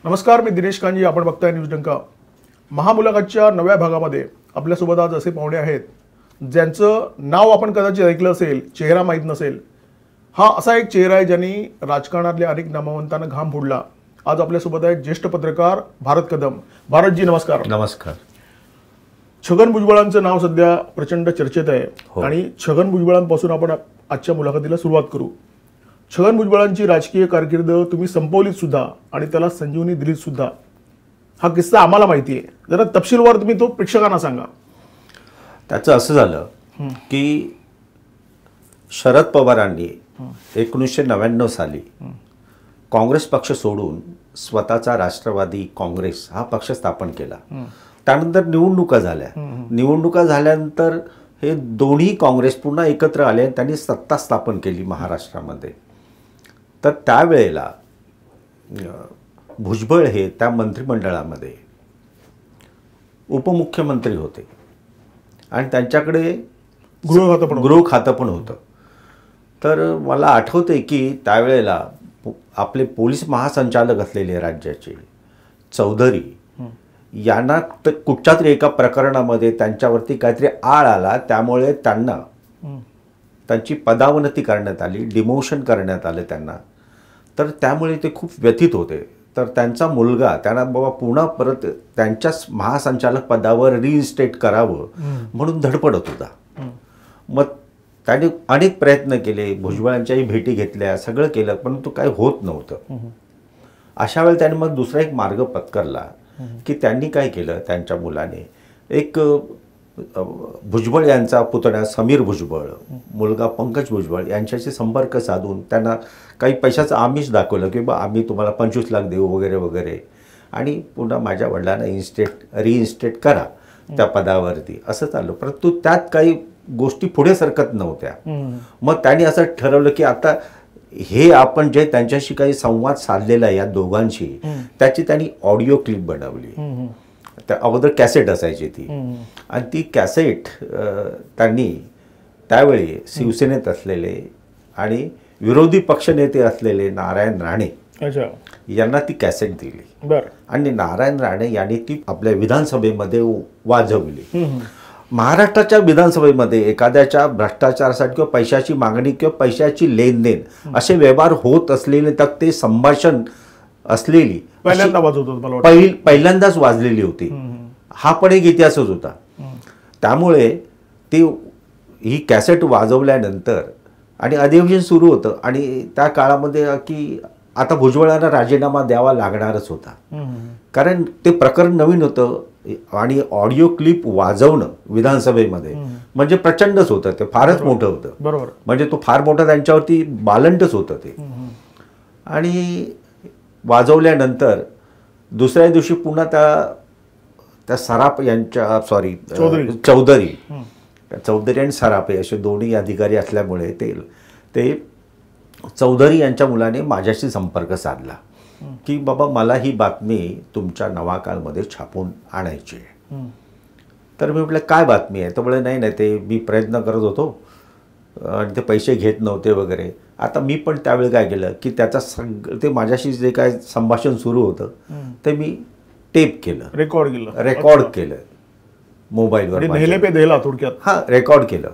नमस्कार, मी दिनेश कांजी. आपण बघताय न्यूज डंका. महामुलाखतच्या नव्या भागामध्ये आपल्यासोबत आज असे पाहुणे आहेत ज्यांचं नाव आपण कदाचित ऐकलं असेल, चेहरा माहीत नसेल. हा असा एक चेहरा आहे ज्यांनी राजकारणातल्या अनेक नामवंतांना घाम फोडला. आज आपल्यासोबत आहेत ज्येष्ठ पत्रकार भारत कदम. भारतजी नमस्कार. नमस्कार. छगन भुजबळांचं नाव सध्या प्रचंड चर्चेत आहे आणि छगन भुजबळांपासून आपण आजच्या मुलाखतीला सुरुवात करू. छगन भुजबळांची राजकीय कारकीर्द तुम्ही संपवलीत सुद्धा आणि त्याला संजीवनी दिलीत सुद्धा. हा किस्सा आम्हाला माहिती आहे, जरा तपशीलवार तुम्ही तो प्रेक्षकांना सांगा. त्याचं असं झालं की शरद पवारांनी 1999 साली काँग्रेस पक्ष सोडून स्वतःचा राष्ट्रवादी काँग्रेस हा पक्ष स्थापन केला. त्यानंतर निवडणुका झाल्या. निवडणुका झाल्यानंतर हे दोन्ही काँग्रेस पुन्हा एकत्र आले आणि त्यांनी सत्ता स्थापन केली महाराष्ट्रामध्ये. तर त्यावेळेला भुजबळ हे त्या मंत्रिमंडळामध्ये उपमुख्यमंत्री होते आणि त्यांच्याकडे गृह खातं पण होतं. तर मला आठवते की त्यावेळेला आपले पोलीस महासंचालक असलेले राज्याचे चौधरी यांना कुठच्या तरी एका प्रकरणामध्ये त्यांच्यावरती काहीतरी आळ आला, त्यामुळे त्यांना त्यांची पदावनती करण्यात आली, डिमोशन करण्यात आलं त्यांना. तर त्यामुळे ते खूप व्यथित होते. तर त्यांचा मुलगा त्यांना बाबा पुन्हा परत त्यांच्याच महासंचालक पदावर रिइन्स्टेट करावं म्हणून धडपडत होता. मग त्याने अनेक प्रयत्न केले, भुजबळांच्याही भेटी घेतल्या, सगळं केलं, परंतु काय होत नव्हतं. अशा वेळेला त्याने मग दुसरा एक मार्ग पत्करला की त्यांनी काय केलं, त्यांच्या मुलाने एक भुजबळ यांचा पुतण्या समीर भुजबळ, मुलगा पंकज भुजबळ यांच्याशी संपर्क साधून त्यांना काही पैशाचं आमिष दाखवलं की बा आम्ही तुम्हाला 25 लाख देऊ वगैरे वगैरे, आणि पुन्हा माझ्या वडिलांना रिइन्स्टेट करा त्या पदावरती, असं चाललं. परंतु त्यात काही गोष्टी पुढे सरकत नव्हत्या. मग त्यांनी असं ठरवलं की आता हे आपण जे त्यांच्याशी काही संवाद साधलेला आहे या दोघांशी, त्याची त्यांनी ऑडिओ क्लिप बनवली. त्या अगोदर कॅसेट असायची ती, आणि ती कॅसेट त्यांनी त्यावेळी शिवसेनेत असलेले आणि विरोधी पक्षनेते असलेले नारायण राणे यांना ती कॅसेट दिली. आणि नारायण राणे यांनी ती आपल्या विधानसभेमध्ये वाजवली. महाराष्ट्राच्या विधानसभेमध्ये एखाद्याच्या भ्रष्टाचारासाठी किंवा पैशाची मागणी किंवा पैशाची लेनदेन असे व्यवहार होत असलेले, तर ते संभाषण असलेली पहिल्यांदाच वाजलेली होती. हा पण एक इतिहासच होता. त्यामुळे ती ही कॅसेट वाजवल्यानंतर आणि अधिवेशन सुरू होतं आणि त्या काळामध्ये की आता भुजबळांना राजीनामा द्यावा लागणारच होता, कारण ते प्रकरण नवीन होतं आणि ऑडिओ क्लिप वाजवणं विधानसभेमध्ये म्हणजे प्रचंडच होतं. ते फारच मोठं होतं. बरोबर, म्हणजे तो फार मोठा त्यांच्यावरती बालंटच होतं ते. आणि वाजवल्यानंतर दुसऱ्या दिवशी पुन्हा त्या सराफ यांच्या चौधरी आणि सराफे असे दोन्ही अधिकारी असल्यामुळे ते चौधरी यांच्या मुलाने माझ्याशी संपर्क साधला की बाबा मला ही बातमी तुमच्या नवाकाळमध्ये छापून आणायची आहे. तर मी म्हटलं काय बातमी आहे? तर म्हटलं नाही ते मी प्रयत्न करत होतो आणि ते पैसे घेत नव्हते वगैरे. आता मी पण त्यावेळी काय केलं की त्याचा ते माझ्याशी जे काय संभाषण सुरू होतं ते मी टेप केलं, रेकॉर्ड केलं मोबाईलवर, थोडक्यात हां रेकॉर्ड केलं.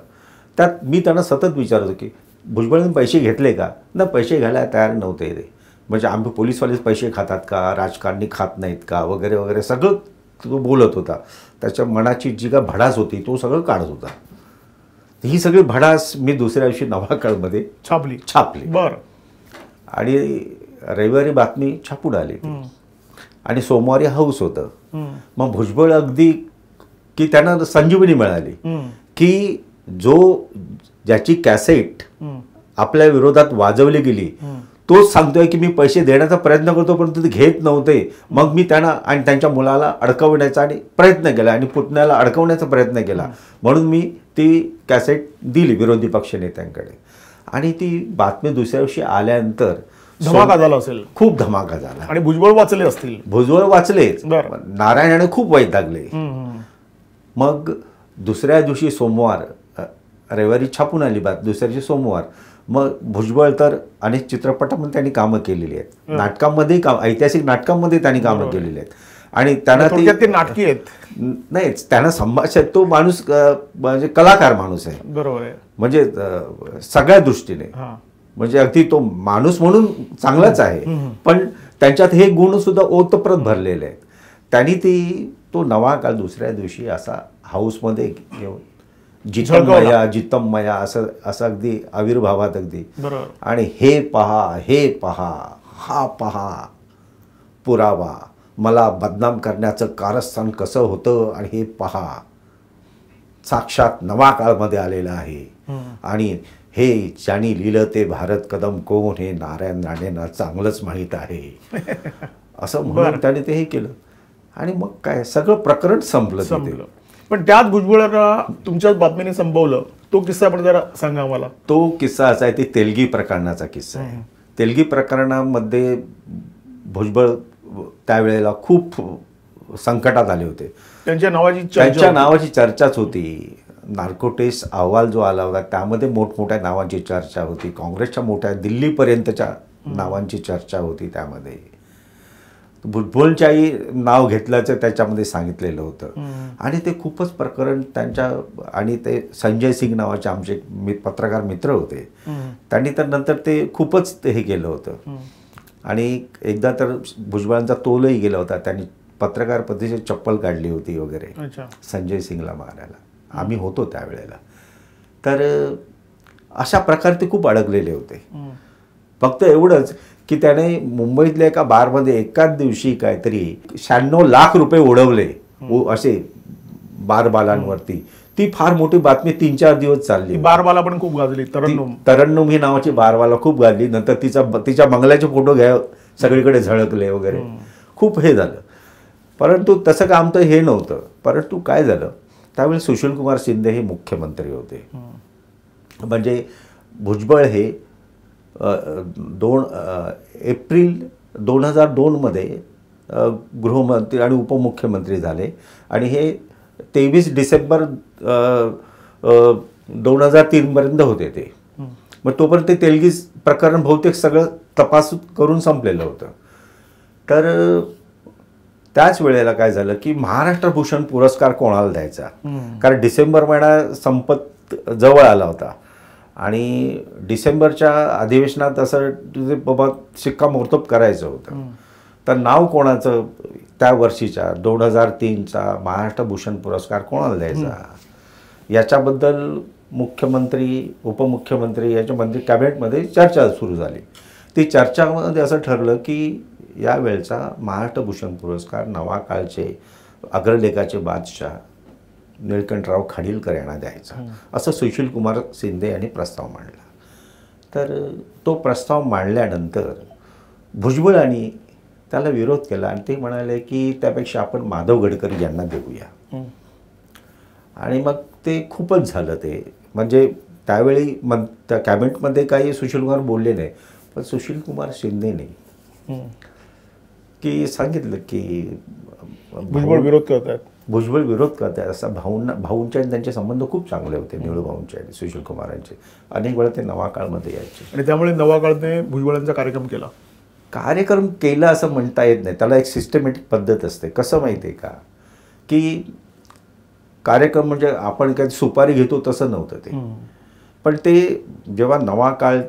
त्यात मी त्यांना सतत विचारतो की भुजबळांनी पैसे घेतले का? ना पैसे घ्यायला तयार नव्हते ते. म्हणजे आम्ही पोलीसवालेच पैसे खातात का, राजकारणी खात नाहीत का वगैरे वगैरे सगळं तो बोलत होता. त्याच्या मनाची जी काय भडास होती तो सगळं काढत होता. ही सगळी भडास मी दुसऱ्या दिवशी नवाकाळमध्ये छापली. बरं. आणि रविवारी बातमी छापून आली आणि सोमवारी हाऊस होतं. मग भुजबळ अगदी की त्यांना संजीवनी मिळाली की ज्याची कॅसेट आपल्या विरोधात वाजवली गेली तोच सांगतोय की मी पैसे देण्याचा प्रयत्न करतो परंतु ते घेत नव्हते. मग मी त्यांना आणि त्यांच्या मुलाला अडकवण्याचा आणि प्रयत्न केला आणि पुतण्याला अडकवण्याचा प्रयत्न केला, म्हणून मी ती कॅसेट दिली विरोधी पक्षनेत्यांकडे. आणि ती बातमी दुसऱ्या दिवशी आल्यानंतर धमाका झाला असेल, खूप धमाका झाला. आणि भुजबळ वाचले असतील. भुजबळ वाचलेच, नारायणाने खूप वैतागले. मग दुसऱ्या दिवशी सोमवार रविवारी छापून आली बात, दुसऱ्या दिवशी सोमवार. मग भुजबळ तर अनेक चित्रपटामध्ये त्यांनी कामं केलेली आहेत, नाटकांमध्ये ऐतिहासिक नाटकांमध्ये त्यांनी कामं केलेली आहेत. आणि त्यांना ते नाटकी आहेत नाही, त्यांना संभाषण, तो माणूस म्हणजे कलाकार माणूस आहे. बरोबर आहे. म्हणजे सगळ्या दृष्टीने, म्हणजे अगदी तो माणूस म्हणून चांगलाच आहे, पण त्यांच्यात हे गुण सुद्धा ओतप्रत भरलेले आहेत. त्यांनी तो नवा काळ दुसऱ्या दिवशी असा हाऊसमध्ये घेऊन जितमया असं अगदी आविर्भावात अगदी. आणि हे पहा हा पहा पुरावा, मला बदनाम करण्याचं कारस्थान कसं होतं, आणि हे पहा साक्षात नवा काळमध्ये आलेला आहे. आणि हे ज्यांनी लिहिलं ते भारत कदम कोण, हे नारायण राणेंना चांगलंच माहीत आहे. असं म्हणून त्याने ते हे केलं, आणि मग काय सगळं प्रकरण संपलं. पण त्यात भुजबळांना तुमच्याच बातमीने संपवलं. तो किस्सा आपण जरा सांगा मला. तो किस्सा असा आहे, ते तेलगी प्रकरणाचा किस्सा आहे. तेलगी प्रकरणामध्ये भुजबळ त्यावेळेला खूप संकटात आले होते. त्यांच्या नावाची चर्चाच होती. नार्को टेस्ट अहवाल जो आला होता त्यामध्ये मोठमोठ्या नावांची चर्चा होती. काँग्रेसच्या मोठ्या दिल्लीपर्यंतच्या नावांची चर्चा होती. त्यामध्ये भुजबळच्याही नाव घेतल्याचं त्याच्यामध्ये सांगितलेलं होतं. आणि ते खूपच प्रकरण त्यांच्या, आणि ते संजय सिंग नावाचे आमचे पत्रकार मित्र होते, त्यांनी तर नंतर ते खूपच हे केलं होतं. आणि एकदा तर भुजबळांचा तोलही गेला होता. त्यांनी पत्रकार परिषदेत चप्पल काढली होती वगैरे संजय सिंगला मारायला. आम्ही होतो त्यावेळेला. तर अशा प्रकारे ते खूप अडकलेले होते. फक्त एवढंच की त्याने मुंबईतल्या एका बारमध्ये एकाच दिवशी काहीतरी 96 लाख रुपये उडवले असे बारबालांवरती. ती फार मोठी बातमी 3-4 दिवस चालली. बारबाला पण खूप गाजली. तरन्नुम ही नावाची बारबाला खूप गाजली. नंतर तिच्या बंगल्याचे फोटो सगळीकडे झळकले वगैरे, खूप हे झालं. परंतु तसं का आमचं हे नव्हतं. परंतु काय झालं, त्यावेळी सुशीलकुमार शिंदे हे मुख्यमंत्री होते. म्हणजे भुजबळ हे 2 एप्रिल 2002 गृहमंत्री आणि उपमुख्यमंत्री झाले. आणि हे 23 डिसेंबर 2003 पर्यंत होते ते. मग तोपर्यंत ते तेलगी प्रकरण बहुतेक सगळं तपास करून संपलेलं होतं. तर त्याच वेळेला काय झालं की महाराष्ट्र भूषण पुरस्कार कोणाला द्यायचा, कारण डिसेंबर महिना संपत जवळ आला होता. आणि डिसेंबरच्या अधिवेशनात असं बाबा शिक्कामोर्तब करायचं होतं. तर नाव कोणाचं त्या वर्षीच्या 2003चा महाराष्ट्र भूषण पुरस्कार कोणाला द्यायचा, याच्याबद्दल मुख्यमंत्री उपमुख्यमंत्री याच्यामध्ये कॅबिनेटमध्ये चर्चा सुरू झाली. ती चर्चामध्ये असं ठरलं की यावेळचा महाराष्ट्र भूषण पुरस्कार नवा काळचे अग्रलेखाचे बादशाह निळकंठराव खाडीलकर यांना द्यायचा, असं सुशीलकुमार शिंदे यांनी प्रस्ताव मांडला. तर तो प्रस्ताव मांडल्यानंतर भुजबळांनी त्याला विरोध केला आणि ते म्हणाले की त्यापेक्षा आपण माधव गडकरी यांना देऊया. आणि मग ते खूपच झालं ते. म्हणजे त्यावेळी त्या कॅबिनेटमध्ये काही सुशीलकुमार बोलले नाही, पण सुशीलकुमार शिंदेने की सांगितलं की भुजबळ विरोध करतात, भुजबळ विरोध करतात. असा भाऊंचे आणि त्यांचे संबंध खूप चांगले होते, निळू भाऊंचे आणि सुशील कुमारांचे. अनेक वेळा ते नवा काळमध्ये यायचे आणि त्यामुळे नवा काळने भुजबळांचा कार्यक्रम केला असं म्हणता येत नाही. त्याला एक सिस्टमॅटिक पद्धत असते. कसं माहिती आहे का, की कार्यक्रम म्हणजे आपण काही सुपारी घेतो तसं नव्हतं ते. पण ते जेव्हा नवा काळ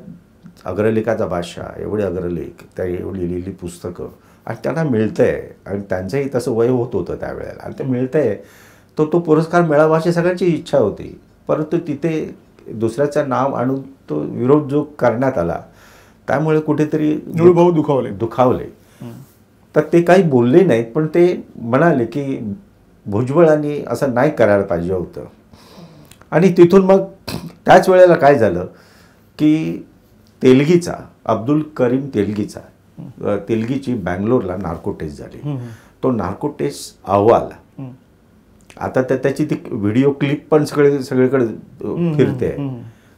अग्रलेखाचा बादशाह, एवढे अग्रलेख, त्या एवढी लिहिलेली पुस्तकं, आणि त्यांना मिळतंय, आणि त्यांचंही तसं वय होत होतं त्यावेळेला, आणि ते मिळतंय, तो पुरस्कार मिळावा अशी सगळ्यांची इच्छा होती. परंतु तिथे दुसऱ्याचं नाव आणून तो विरोध जो करण्यात आला, त्यामुळे कुठेतरी भाऊ दुखावले. तर ते काही बोलले नाहीत, पण ते म्हणाले की भुजबळांनी असं नाही करायला पाहिजे होतं. आणि तिथून मग त्याच वेळेला काय झालं की तेलगीचा अब्दुल करीम तेलगीची बँगलोरला नार्को टेस्ट झाली. तो नार्को टेस्ट अहवाल आता त्याची ती व्हिडिओ क्लिप पण सगळीकडे फिरते.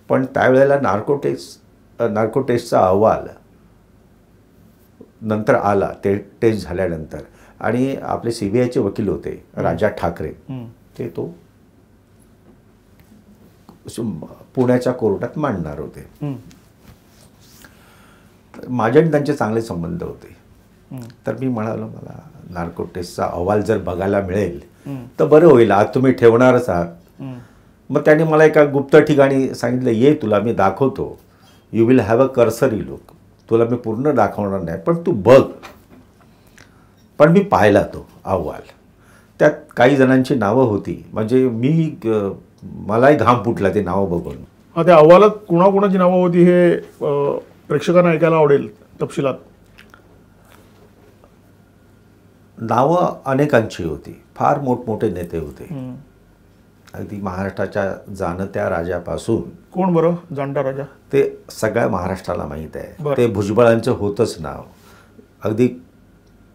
पण त्यावेळेला नार्को टेस्टचा अहवाल नंतर आला, ते टेस्ट झाल्यानंतर. आणि आपले CBIचे वकील होते राजा ठाकरे, ते तो पुण्याच्या कोर्टात मांडणार होते. हम्म. तर माझे आणि त्यांचे चांगले संबंध होते. तर मी म्हणालो मला नार्को टेस्टचा अहवाल जर बघायला मिळेल तर बरं होईल, आज तुम्ही ठेवणारच आहात. मग त्यांनी मला एका गुप्त ठिकाणी सांगितलं, ये तुला मी दाखवतो, you will have a cursory look, तुला मी पूर्ण दाखवणार नाही पण तू बघ. पण मी पाहिला तो अहवाल, त्यात काही जणांची नावं होती, म्हणजे मलाही घाम फुटला ते नावं बघून. हा, त्या अहवालात कोणाकोणाची नावं होती हे प्रेक्षकांना ऐकायला आवडेल तपशिलात. नावं अनेकांची होती, फार मोठमोठे नेते होते. अगदी महाराष्ट्राच्या जाणत्या राजापासून. कोण बरं जाणता राजा? ते सगळ्या महाराष्ट्राला माहीत आहे. बरं. ते भुजबळांचं होतंच नाव. अगदी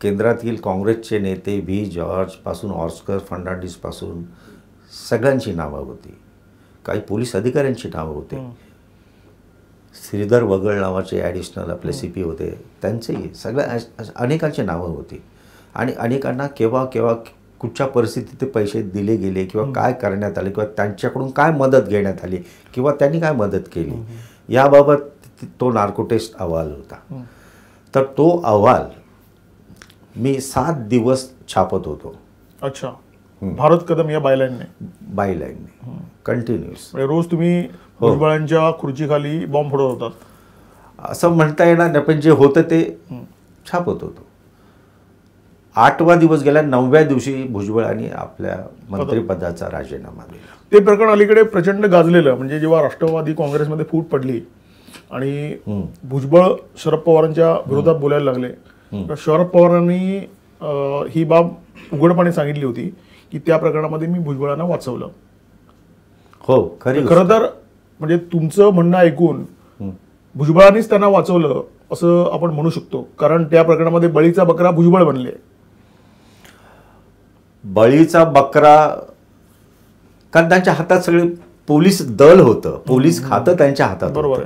केंद्रातील काँग्रेसचे नेते व्ही जॉर्जपासून ऑस्कर फर्नांडिसपासून सगळ्यांची नावं होती. काही पोलीस अधिकाऱ्यांची नावं होती. श्रीधर वगळ नावाचे ॲडिशनल आपले CP होते, त्यांचेही सगळ्या अनेकांची नावं होती. आणि अनेकांना केव्हा केव्हा कुठच्या परिस्थितीत ते पैसे दिले गेले किंवा काय करण्यात आले किंवा त्यांच्याकडून काय मदत घेण्यात आली किंवा त्यांनी काय मदत केली याबाबत तो नार्को टेस्ट अहवाल होता. तर तो अहवाल मी 7 दिवस छापत होतो. अच्छा. भारत कदम या बायलाईनने कंटिन्युअस. रोज तुम्ही भुजबळांच्या खुर्चीखाली बॉम्ब फोडत होतात असं म्हणता येणार नाही, पण जे होतं ते छापत होतो. 8वा दिवस गेला, 9व्या दिवशी भुजबळांनी आपल्या मंत्रिपदाचा राजीनामा दिला. ते प्रकरण अलीकडे प्रचंड गाजलेलं, म्हणजे जेव्हा राष्ट्रवादी काँग्रेसमध्ये फूट पडली आणि भुजबळ शरद पवारांच्या विरोधात बोलायला लागले, तर शरद पवारांनी ही बाब उघडपणे सांगितली होती की त्या प्रकरणामध्ये मी भुजबळांना वाचवलं. हो, खरं तर म्हणजे तुमचं म्हणणं ऐकून भुजबळांनीच त्यांना वाचवलं असं आपण म्हणू शकतो, कारण त्या प्रकरणामध्ये बळीचा बकरा भुजबळ बनले. बळीचा बकरा कारण त्यांच्या हातात सगळे पोलीस दल होतं, पोलीस खातं त्यांच्या हातात. बरोबर.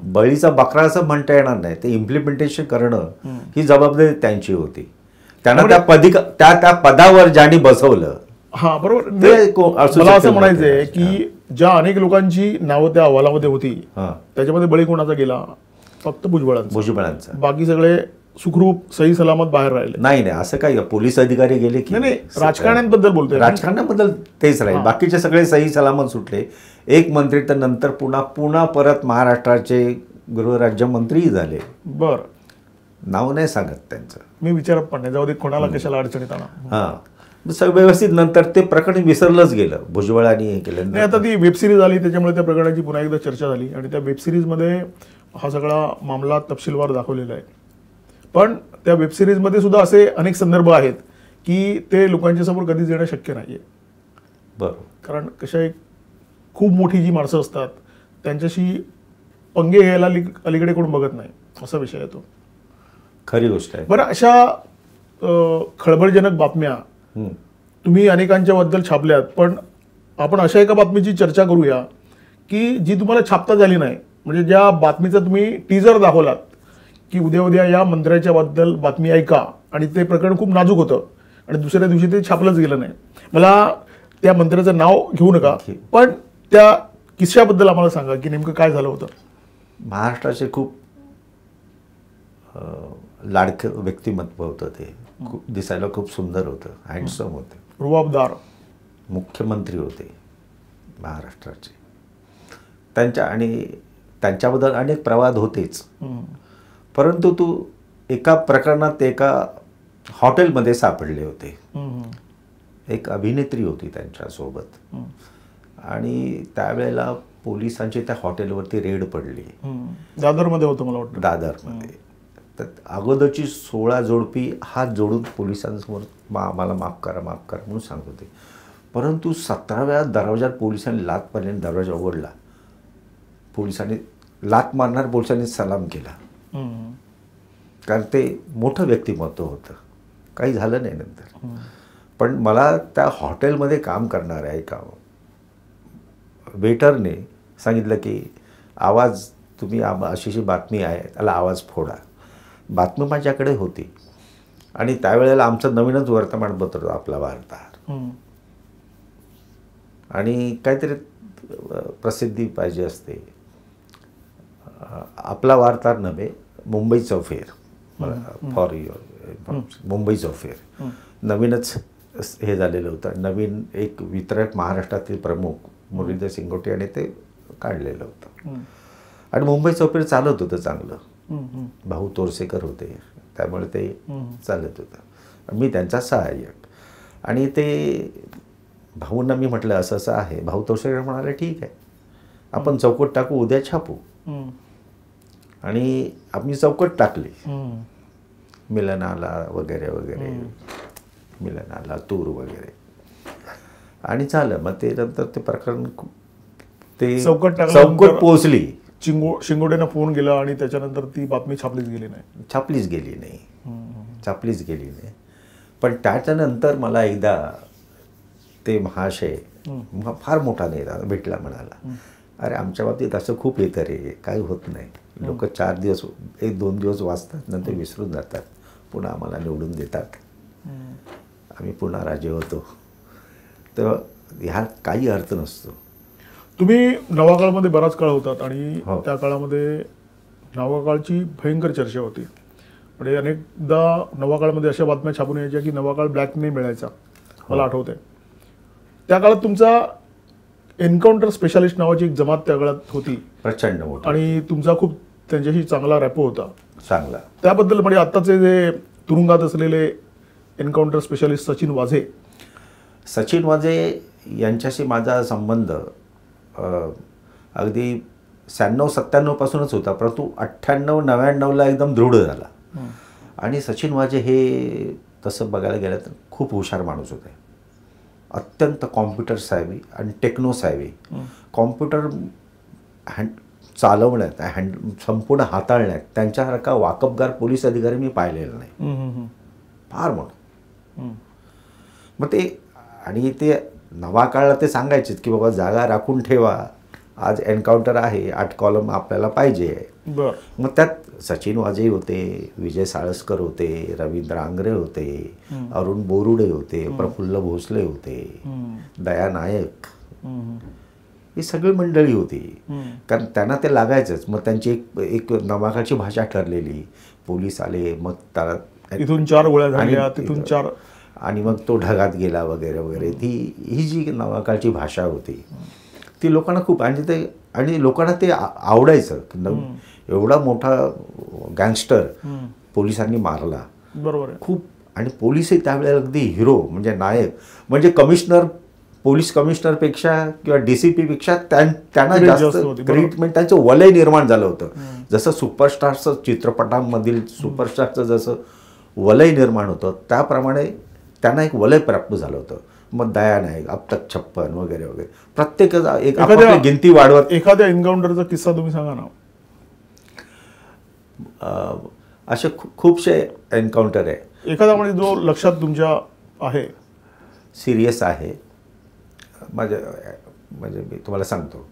बळीचा बकरा असं म्हणता येणार नाही, ते इम्प्लिमेंटेशन करणं ही जबाबदारी त्यांची होती. त्यांना त्या पदावर ज्यांनी बसवलं. हा, बरोबर. मला असं म्हणायचंय की ज्या अनेक लोकांची नावं त्या अहवालामध्ये होती त्याच्यामध्ये बळी कोणाचा गेला? फक्त भुजबळांचा. बाकी सगळे सुखरूप सही सलामत बाहेर राहिले. नाही, असं काही पोलीस अधिकारी गेले की नाही, राजकारण्यांबद्दल बोलतोय. राजकारणाबद्दल तेच राहील, बाकीचे सगळे सही सलामत सुटले. एक मंत्री तर नंतर पुन्हा परत महाराष्ट्राचे गृहराज्यमंत्रीही झाले. बर, नाव नाही सांगत त्यांचं, मी विचारत पण नाही, जाऊ दे, कोणाला कशाला अडचणीत आणा. व्यवस्थित नंतर ते प्रकरण विसरलंच गेलं. भुजबळांनी हे केलं नाही. आता ती वेबसिरीज आली त्याच्यामुळे त्या प्रकरणाची पुन्हा एकदा चर्चा झाली आणि त्या वेबसिरीजमध्ये हा सगळा मामला तपशीलवार दाखवलेला आहे. पण त्या वेबसिरीजमध्ये सुद्धा असे अनेक संदर्भ आहेत की ते लोकांच्या समोर कधीच येणं शक्य नाहीये. बरोबर. कारण कशा एक खूप मोठी जी माणसं असतात त्यांच्याशी पंगे घ्यायला अलीकडे कोण बघत नाही, असा विषय येतो. खरी गोष्ट आहे. बरं, अशा खळबळजनक बातम्या तुम्ही अनेकांच्या बद्दल छापल्यात, पण आपण अशा एका बातमीची चर्चा करूया की जी तुम्हाला छापता झाली नाही. म्हणजे ज्या बातमीचा तुम्ही टीजर दाखवलात की उद्या या मंत्र्याच्या बद्दल बातमी ऐका, आणि ते प्रकरण खूप नाजूक होतं आणि दुसऱ्या दिवशी ते छापलंच गेलं नाही. मला त्या मंत्र्याचं नाव घेऊ नका, पण त्या किस्स्याबद्दल आम्हाला सांगा की नेमकं काय झालं होतं. महाराष्ट्राचे खूप लाडकं व्यक्तिमत्व होतं. ते खूप दिसायला खूप सुंदर होतं, हँडसम होते, रुबाबदार मुख्यमंत्री होते महाराष्ट्राचे. त्यांच्याबद्दल अनेक प्रवाद होतेच. परंतु तू एका प्रकरणात एका हॉटेलमध्ये सापडले होते. एक अभिनेत्री होती त्यांच्यासोबत, आणि त्यावेळेला पोलिसांची त्या हॉटेलवरती रेड पडली. दादरमध्ये होतं मला वाटतं. दादरमध्ये. तर अगोदरची 16 जोडपी हात जोडून पोलिसांसमोर आम्हाला माफ करा म्हणून सांगत होते. परंतु 17व्या दरवाजात पोलिसांनी लाथ मारल्याने दरवाजा उघडला. पोलिसांनी लाथ मारणार पोलिसांनी सलाम केला, कारण ते मोठं व्यक्तिमत्व होतं. काही झालं नाही नंतर. पण मला त्या हॉटेलमध्ये काम करणाऱ्या एका वेटरने सांगितलं की आवाज तुम्ही अशी बातमी आहे, त्याला आवाज फोडा. बातमी माझ्याकडे होती आणि त्यावेळेला आमचं नवीनच वर्तमानपत्र होतं आपला वार्ताहर, आणि काहीतरी प्रसिद्धी पाहिजे असते. आपला वार्ताहर नव्हे, मुंबईचं फेर फॉर युअर मुंबईचं फेर नवीनच हे झालेलं होतं. नवीन एक वितरक महाराष्ट्रातील प्रमुख मुरलीधर सिंगोटे यांनी ते काढलेलं होतं. आणि मुंबई चौफेर चालत होतं चांगलं. भाऊ तोरसेकर होते, त्यामुळे ते चालत होतं. मी त्यांचा सहाय्यक. आणि ते भाऊंना मी म्हटलं असं असं आहे. भाऊ तोरसेकर म्हणाले ठीक आहे, आपण चौकट टाकू, उद्या छापू. आणि आम्ही चौकट टाकली, मिलनाला वगैरे वगैरे, मिलनाला तूर वगैरे, आणि झालं. मग ते नंतर ते प्रकरण ते चौकट पोहोचली. शिंगोटेनं फोन केला आणि त्याच्यानंतर ती बातमी छापलीच गेली नाही. पण त्याच्यानंतर मला एकदा ते महाशय, फार मोठा नेता भेटला, म्हणाला अरे आमच्या बाबतीत असं खूप येतं रे, काही होत नाही. लोक 4 दिवस 1-2 दिवस वाचतात, नंतर विसरून जातात, पुन्हा आम्हाला निवडून देतात, आम्ही पुन्हा राजे होतो. तर ह्यात काही अर्थ नसतो. तुम्ही नवाकाळमध्ये बराच काळ होतात आणि त्या काळामध्ये नवाकाळची भयंकर चर्चा होती. म्हणजे अनेकदा नवाकाळमध्ये अशा बातम्या छापून यायच्या की नवाकाळ ब्लॅकने मिळायचा, मला आठवतंय. त्या काळात तुमचा एन्काउंटर स्पेशालिस्ट नावाची एक जमात त्या काळात होती, प्रचंड मोठी, आणि तुमचा खूप त्यांच्याशी चांगला रॅपो होता. चांगला. त्याबद्दल म्हणजे आत्ताचे जे तुरुंगात असलेले एन्काउंटर स्पेशालिस्ट सचिन वाझे यांच्याशी माझा संबंध अगदी 96-97 पासूनच होता, परंतु 98-99ला एकदम दृढ झाला. आणि सचिन वाझे हे तसं बघायला गेलं तर खूप हुशार माणूस होते, अत्यंत कॉम्प्युटर साहेबी आणि टेक्नो साहेबी. कॉम्प्युटर चालवण्यात, संपूर्ण हाताळण्यात त्यांच्यासारखा वाकबगार पोलीस अधिकारी मी पाहिलेला नाही, फार मोठं. मग ते, आणि ते नवाकाळला ते सांगायचेच की बाबा जागा राखून ठेवा, आज एन्काउंटर आहे, 8 कॉलम आपल्याला पाहिजे. मग त्यात सचिन वाझे होते, विजय साळसकर होते, रवींद्र आंग्रे होते, अरुण बोरुडे होते, प्रफुल्ल भोसले होते, दया नायक, ही सगळी मंडळी होती. कारण त्यांना ते लागायचंच. मग त्यांची एक नवाकाळची भाषा ठरलेली. पोलीस आले, मग त्याला इथून 4 गोळ्या झाल्या, तिथून 4, आणि मग तो ढगात गेला वगैरे वगैरे. ही जी नवाकाळची भाषा होती ती लोकांना खूप, आणि लोकांना ते आवडायचं. एवढा मोठा गँगस्टर पोलिसांनी मारला, बरोबर आहे, खूप. आणि पोलीसही त्यावेळेला अगदी हिरो, म्हणजे नायक, म्हणजे पोलीस कमिशनरपेक्षा किंवा DCP पेक्षा त्यांना जास्त ट्रीटमेंट, त्यांचं वलय निर्माण झालं होतं. जसं सुपरस्टारचं, चित्रपटांमधील सुपरस्टारचं जसं वलय निर्माण होतं, त्याप्रमाणे त्यांना एक वलय प्राप्त झालं होतं. मग दया नायक, अब तक 56 वगैरे वगैरे, प्रत्येकाचा एक आपली गिनती वाढवत. एखाद्या एन्काउंटरचा किस्सा तुम्ही सांगा ना. असे खूपसे एन्काउंटर आहे. एखादा म्हणजे जो लक्षात तुमच्या आहे, सिरियस आहे, म्हणजे मी तुम्हाला सांगतो.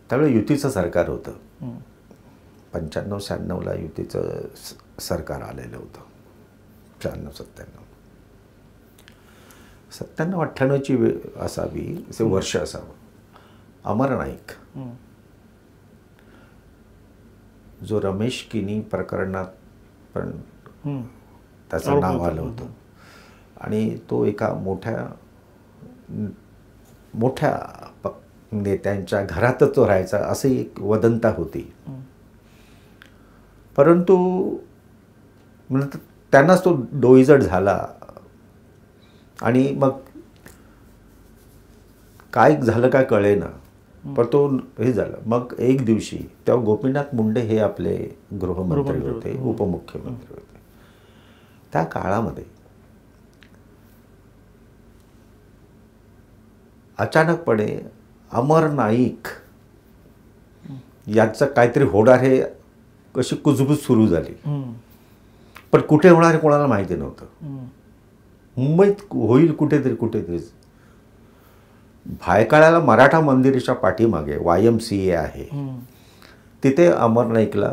त्यावेळी युतीचं सरकार होतं, 95-96ला युतीचं सरकार आलेलं होतं. 96-97, 97-98ची असावी, असे वर्ष असावं. अमर नाईक, जो रमेश किनी प्रकरणात पण त्याचं नाव आलं होतं, आणि तो एका मोठ्या नेत्यांच्या घरातच तो राहायचा, अशी एक वदंता होती. परंतु नंतर त्यांनाच तो डोईजड झाला, आणि मग काय झालं काय कळेना, पण तो हे झालं. मग एक दिवशी तेव्हा गोपीनाथ मुंडे हे आपले गृहमंत्री होते, उपमुख्यमंत्री होते. त्या काळामध्ये अचानकपणे अमर नाईक यांचं काहीतरी होणार, हे कशी कुजबूज सुरू झाली. पण कुठे होणार हे कोणाला माहिती नव्हतं. मुंबईत होईल कुठेतरी. भायखळ्याला मराठा मंदिराच्या पाठीमागे YMCA आहे, तिथे अमर नाईकला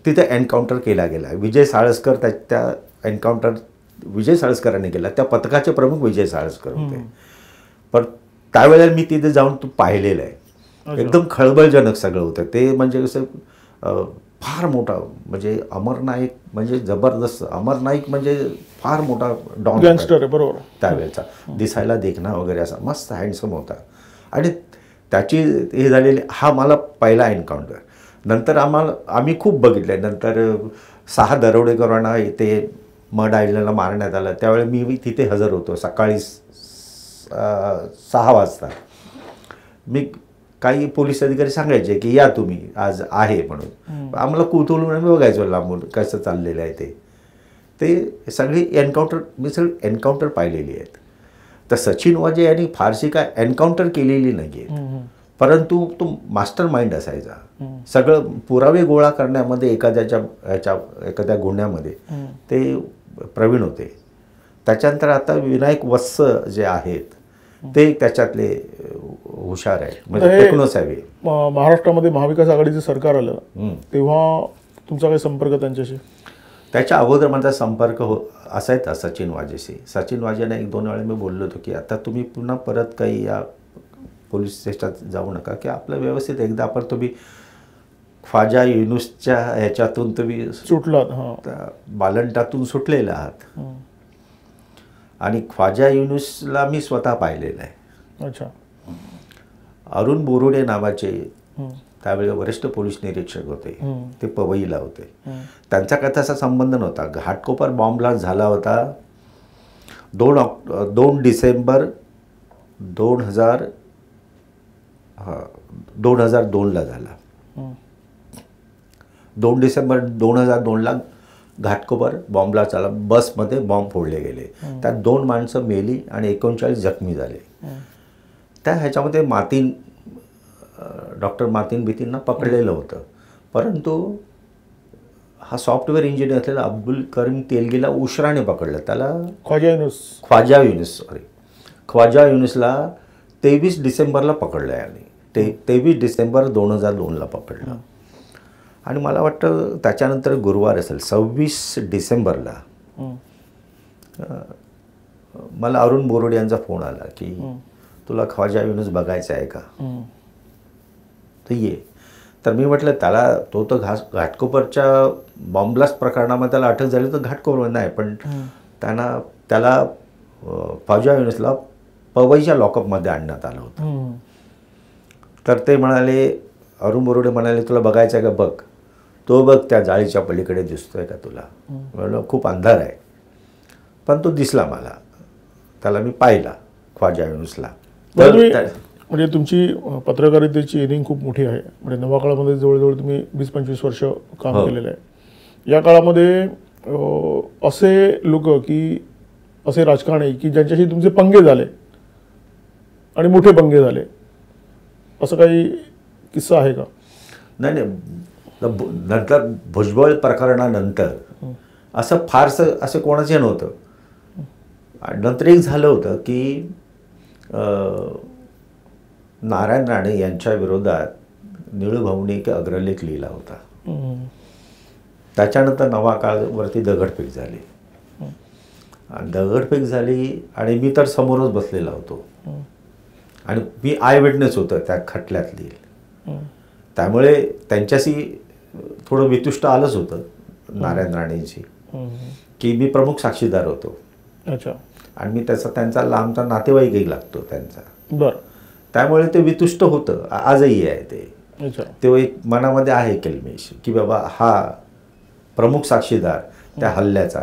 तिथे एन्काउंटर केला गेला. विजय साळसकर त्या एन्काउंटर विजय साळसकरांनी केला. त्या पथकाचे प्रमुख विजय साळसकर होते. पण त्यावेळेला मी तिथे जाऊन पाहिलेलं आहे. एकदम खळबळजनक सगळं होतं ते. म्हणजे कसं फार मोठा म्हणजे अमर नाईक म्हणजे जबरदस्त. अमर नाईक म्हणजे फार मोठा डॉन गँगस्टर आहे, बरोबर त्यावेळेचा. दिसायला देखणा वगैरे असा मस्त हँडसम होता. आणि त्याची हे झालेली हा मला पहिला एन्काउंटर. नंतर आम्ही खूप बघितले. नंतर 6 दरोडेखोरांना इथे मड आयलंडला मारण्यात आलं. त्यावेळी मी तिथे हजर होतो सकाळी 6 वाजता. मी काही पोलीस अधिकारी सांगायचे की या तुम्ही आज आहे म्हणून. आम्हाला कुतूहल आम्ही बघायचो लांबून कसं चाललेलं आहे ते सगळी एन्काउंटर. मी सगळी एन्काउंटर पाहिलेली आहेत. तर सचिन वाजे यांनी फारशी काय एन्काउंटर केलेली नाही आहे, परंतु तो मास्टर माइंड असायचा. सगळं पुरावे गोळा करण्यामध्ये एखाद्या गुन्ह्यामध्ये ते प्रवीण होते. त्याच्यानंतर आता विनायक वत्स जे आहेत ते त्याच्यातले हुशार आहेत. म्हणजे टेक्नोसाहेब. महाराष्ट्रामध्ये महाविकास आघाडीचं सरकार आलं तेव्हा तुमचा काही संपर्क त्यांच्याशी? त्याच्या अगोदर माझा संपर्क असायचा सचिन वाजेशी. सचिन वाजेने 1-2 वेळा मी बोललो होतो की आता तुम्ही पुन्हा परत काही या पोलीस स्टेशनात जाऊ नका, की आपलं व्यवस्थित एकदा आपण तुम्ही ख्वाजा युनुसच्या ह्याच्यातून तुम्ही सुटलात, बालंटातून सुटलेला आहात. आणि ख्वाजा युनुसला मी स्वतः पाहिलेलं आहे. अच्छा. अरुण बोरुडे नावाचे त्यावेळी वरिष्ठ पोलीस निरीक्षक होते. ते पवईला होते. त्यांचा काय तसा संबंध नव्हता. घाटकोपर बॉम्ब ब्लास्ट झाला होता 2 डिसेंबर 2002ला झाला. 2 डिसेंबर 2002ला घाटकोपर बॉम्ब ब्लास्ट झाला. बसमध्ये बॉम्ब फोडले गेले. त्यात 2 माणसं मेली आणि 39 जखमी झाले. त्या ह्याच्यामध्ये डॉक्टर मातीन बितींना पकडलेलं होतं. परंतु हा सॉफ्टवेअर इंजिनियर असलेला अब्दुल करीम तेलगीला उशिराने पकडलं. त्याला ख्वाजा युनुसला 23 डिसेंबरला पकडलं आहे. 23 डिसेंबर 2002ला पकडलं. आणि मला वाटतं त्याच्यानंतर गुरुवार असेल 26 डिसेंबरला मला अरुण बोरुडे यांचा फोन आला की तुला ख्वाजा युनुस बघायचा आहे का, तर ये. तर मी म्हटलं त्याला तो तर घाटकोपरच्या बॉम्ब ब्लास्ट प्रकरणामध्ये त्याला अटक झाली तर घाटकोपर नाही, पण त्याला ख्वाजा युनुसला पवईच्या लॉकअपमध्ये आणण्यात आलं होतं. तर ते म्हणाले, अरुण बोरुडे म्हणाले तुला बघायचं आहे का, बघ तो बघ त्या जाळीच्या पलीकडे दिसतोय का तुला. म्हणलं खूप अंधार आहे, पण तो दिसला मला. त्याला मी पाहिला ख्वाजा युनुसला. म्हणजे तुमची पत्रकारितेची इनिंग खूप मोठी आहे. म्हणजे नवा काळामध्ये जवळजवळ तुम्ही 20-25 वर्ष काम केलेलं आहे. या काळामध्ये असे लोक की असे राजकारणी की ज्यांच्याशी तुमचे पंगे झाले आणि मोठे पंगे झाले, असं काही किस्सा आहे का? नाही. नंतर भुजबळ प्रकरणानंतर असं फारसं असं कोणाचे नव्हतं. नंतर एक झालं होतं की नारायण राणे यांच्या विरोधात निळूभाऊने एक अग्रलेख लिहिला होता. त्याच्यानंतर नवा काळवरती दगडफेक झाली. आणि दगडफेक झाली आणि मी तर समोरच बसलेला होतो आणि मी आय विटनेस होतो त्या खटल्यातली. त्यामुळे त्यांच्याशी थोडं वितुष्ट आलंच होतं नारायण राणेंशी, की मी प्रमुख साक्षीदार होतो. अच्छा. आणि मी त्यांचा लांबचा नातेवाईकही लागतो त्यांचा. बरं. त्यामुळे ते वितुष्ट होतं. आजही आहे ते. ते एक मनामध्ये आहे केलमेश की बाबा हा प्रमुख साक्षीदार त्या हल्ल्याचा,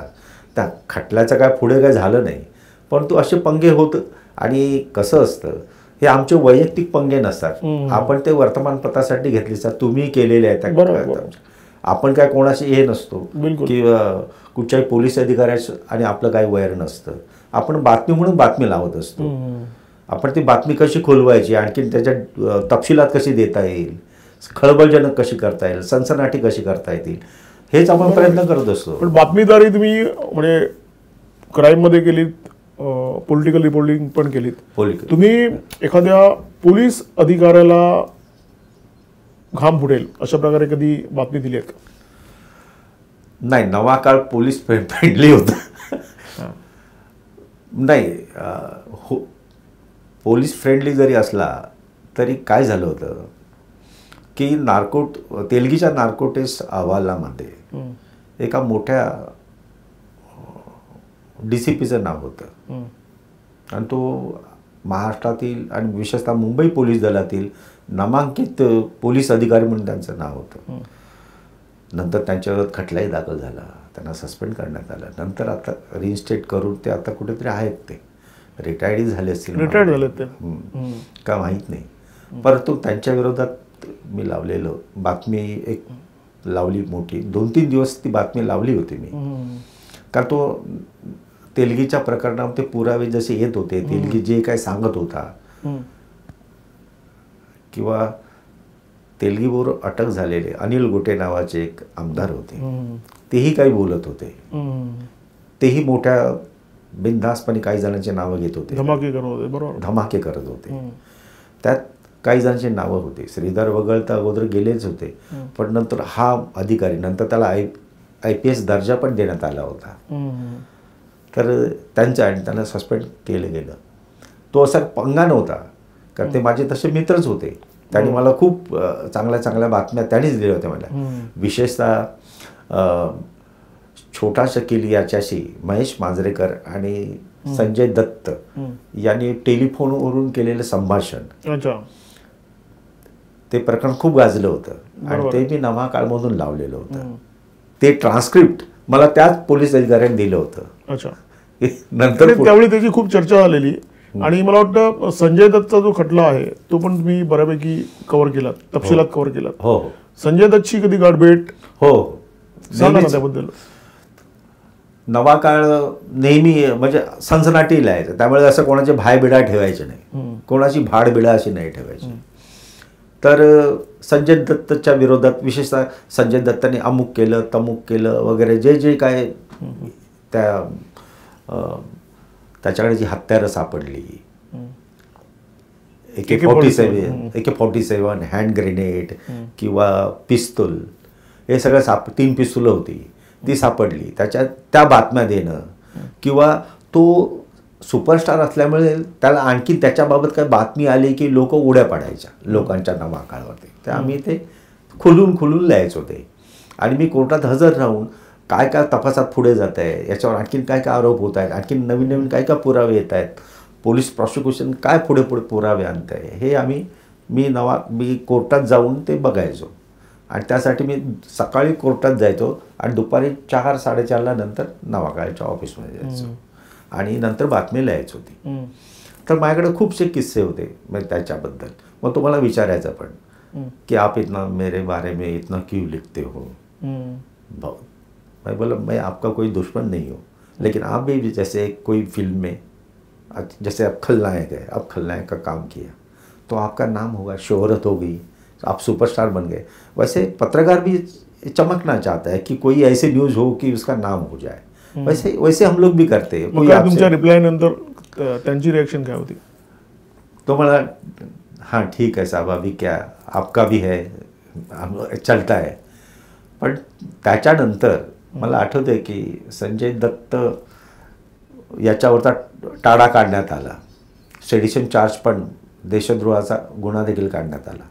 त्या खटल्याचं काय पुढे काय झालं नाही, परंतु असे पंगे होत. आणि कसं असतं, हे आमचे वैयक्तिक पंगे नसतात. आपण ते वर्तमानपत्रासाठी घेतले असतात, तुम्ही केलेले आहेत. आपण काय कोणाशी हे नसतो की कुठच्याही पोलीस अधिकाऱ्याचं आणि आपलं काही वैर नसतं. आपण बातमी म्हणून बातमी लावत असतो. आपण ती बातमी कशी खोलवायची, आणखी त्याच्या तपशिलात कशी देता येईल, खळबळजनक कशी करता येईल, सनसनाटी कशी करता येतील, हेच आपण प्रयत्न करत असतो. पण बातमीदारी तुम्ही म्हणजे क्राईममध्ये केलीत, पॉलिटिकल रिपोर्टिंग पण केलीत. तुम्ही एखाद्या पोलीस अधिकाऱ्याला घाम फुटेल अशा प्रकारे कधी बातमी दिली आहे का? नाही. नवा काळ पोलीस फ्रेंडली होता. नाही, पोलीस फ्रेंडली जरी असला तरी काय झालं होतं की तेलगीच्या नार्कोटिक्स अहवालामध्ये एका मोठ्या DCPचं नाव होतं आणि तो महाराष्ट्रातील आणि विशेषतः मुंबई पोलीस दलातील नामांकित पोलीस अधिकारी म्हणून त्यांचं नाव होतं. नंतर त्यांच्यावर खटलाही दाखल झाला, त्यांना सस्पेंड करण्यात आलं. नंतर आता रिइन्स्टेट करून ते आता कुठेतरी आहेत, ते रिटायर्ड झाले असतील, रिटायर्ड झाले ते का माहीत नाही. परंतु त्यांच्या विरोधात मी लावलेलं बातमी एक लावली मोठी, 2-3 दिवस ती बातमी लावली होती मी. कारण तो तेलगीच्या प्रकरणामध्ये पुरावे जसे येत होते, तेलगी जे काय सांगत होता किंवा तेलगीबरोबर अटक झालेले अनिल गोटे नावाचे एक आमदार होते, तेही काही बोलत होते. तेही मोठ्या बिनधास्तपणे काही जणांची नावं घेत होते, धमाके करत होते. बरोबर, धमाके करत होते. त्यात काही जणांची नावं होती. श्रीधर वगळता अगोदर गेलेच होते, पण नंतर हा अधिकारी, नंतर त्याला IPS दर्जा पण देण्यात आला होता. तर त्यांचं आणि त्यांना सस्पेंड केलं गेलं. तो असा पंगा नव्हता, कारण ते माझे तसे मित्रच होते. त्यांनी मला खूप चांगल्या चांगल्या बातम्या त्यांनीच दिल्या होत्या मला. विशेषतः छोटा शकील याच्याशी महेश मांजरेकर आणि संजय दत्त यांनी टेलिफोनवरून केलेलं संभाषण, ते प्रकरण खूप गाजलं होतं आणि ते मी नवा काळमधून लावलेलं होतं. ते ट्रान्स्क्रिप्ट मला त्याच पोलीस अधिकाऱ्यांनी दिलं होतं. नंतर त्यावेळी त्याची खूप चर्चा झालेली आणि मला वाटतं संजय दत्तचा जो खटला आहे तो पण तुम्ही बऱ्यापैकी कव्हर केला, तपशिलात कव्हर केला. हो. संजय दत्तची कधी गाठभेट? हो, सांगा ना त्याबद्दल. नवा काळ नेहमी म्हणजे सनसनाटीला आहे, त्यामुळे असं कोणाचे भायबिडा ठेवायचे नाही, कोणाची भाडबिडा अशी नाही ठेवायची. तर संजय दत्तच्या विरोधात विशेषतः संजय दत्ताने अमुक केलं तमुक केलं वगैरे जे जे काय त्याच्याकडे जी हत्यारं सापडली, AK-47 हँड ग्रेनेड किंवा पिस्तूल, हे सगळं 3 पिस्तुलं होती ती सापडली, त्या बातम्या देणं किंवा तो सुपरस्टार असल्यामुळे त्याला आणखी त्याच्याबाबत काय बातमी आली की लोक उड्या पडायच्या लोकांच्या नावाकाळावरती. तर आम्ही ते खुलून लिहायचो ते. आणि मी कोर्टात हजर राहून काय काय तपासात पुढे जात आहे, याच्यावर आणखीन काय काय आरोप होत आहेत, आणखीन नवीन काय काय पुरावे येत आहेत, पोलीस प्रॉसिक्युशन काय पुढे पुरावे आणत आहे, हे मी कोर्टात जाऊन ते बघायचो. आणि त्यासाठी मी सकाळी कोर्टात जायचो आणि दुपारी 4-4:30ला नंतर नवाकाळच्या ऑफिसमध्ये जायचो आणि नंतर बातमी लिहायची होती. तर माझ्याकडे खूपसे किस्से होते म्हणजे त्याच्याबद्दल. मग तुम्हाला विचारायचं पण की आप इतना मेरे बारे में इतना क्यों लिखते हो. मैं बोला मैं आपका कोई दुश्मन नहीं हूँ, लेकिन आप भी जैसे कोई फिल्म में जैसे आप खलनायक है, आप खलनायक का काम किया तो आपका नाम होगा, शोहरत होगी, आप सुपरस्टार बन गए. वैसे पत्रकार भी चमकना चाहता है कि कोई ऐसी न्यूज़ हो कि उसका नाम हो जाए. वैसे हम लोग भी करते हैं. तुमच्या रिप्लाय नंतर त्यांची रिएक्शन काय होती? तो मला हाँ ठीक है साहब, अभी क्या आपका भी है, चलता है. पण त्याच्यानंतर मला आठवतंय की संजय दत्त याच्यावरचा टाळा काढण्यात आला. सेडिशन चार्ज पण देशद्रोहाचा गुन्हा देखील काढण्यात आला.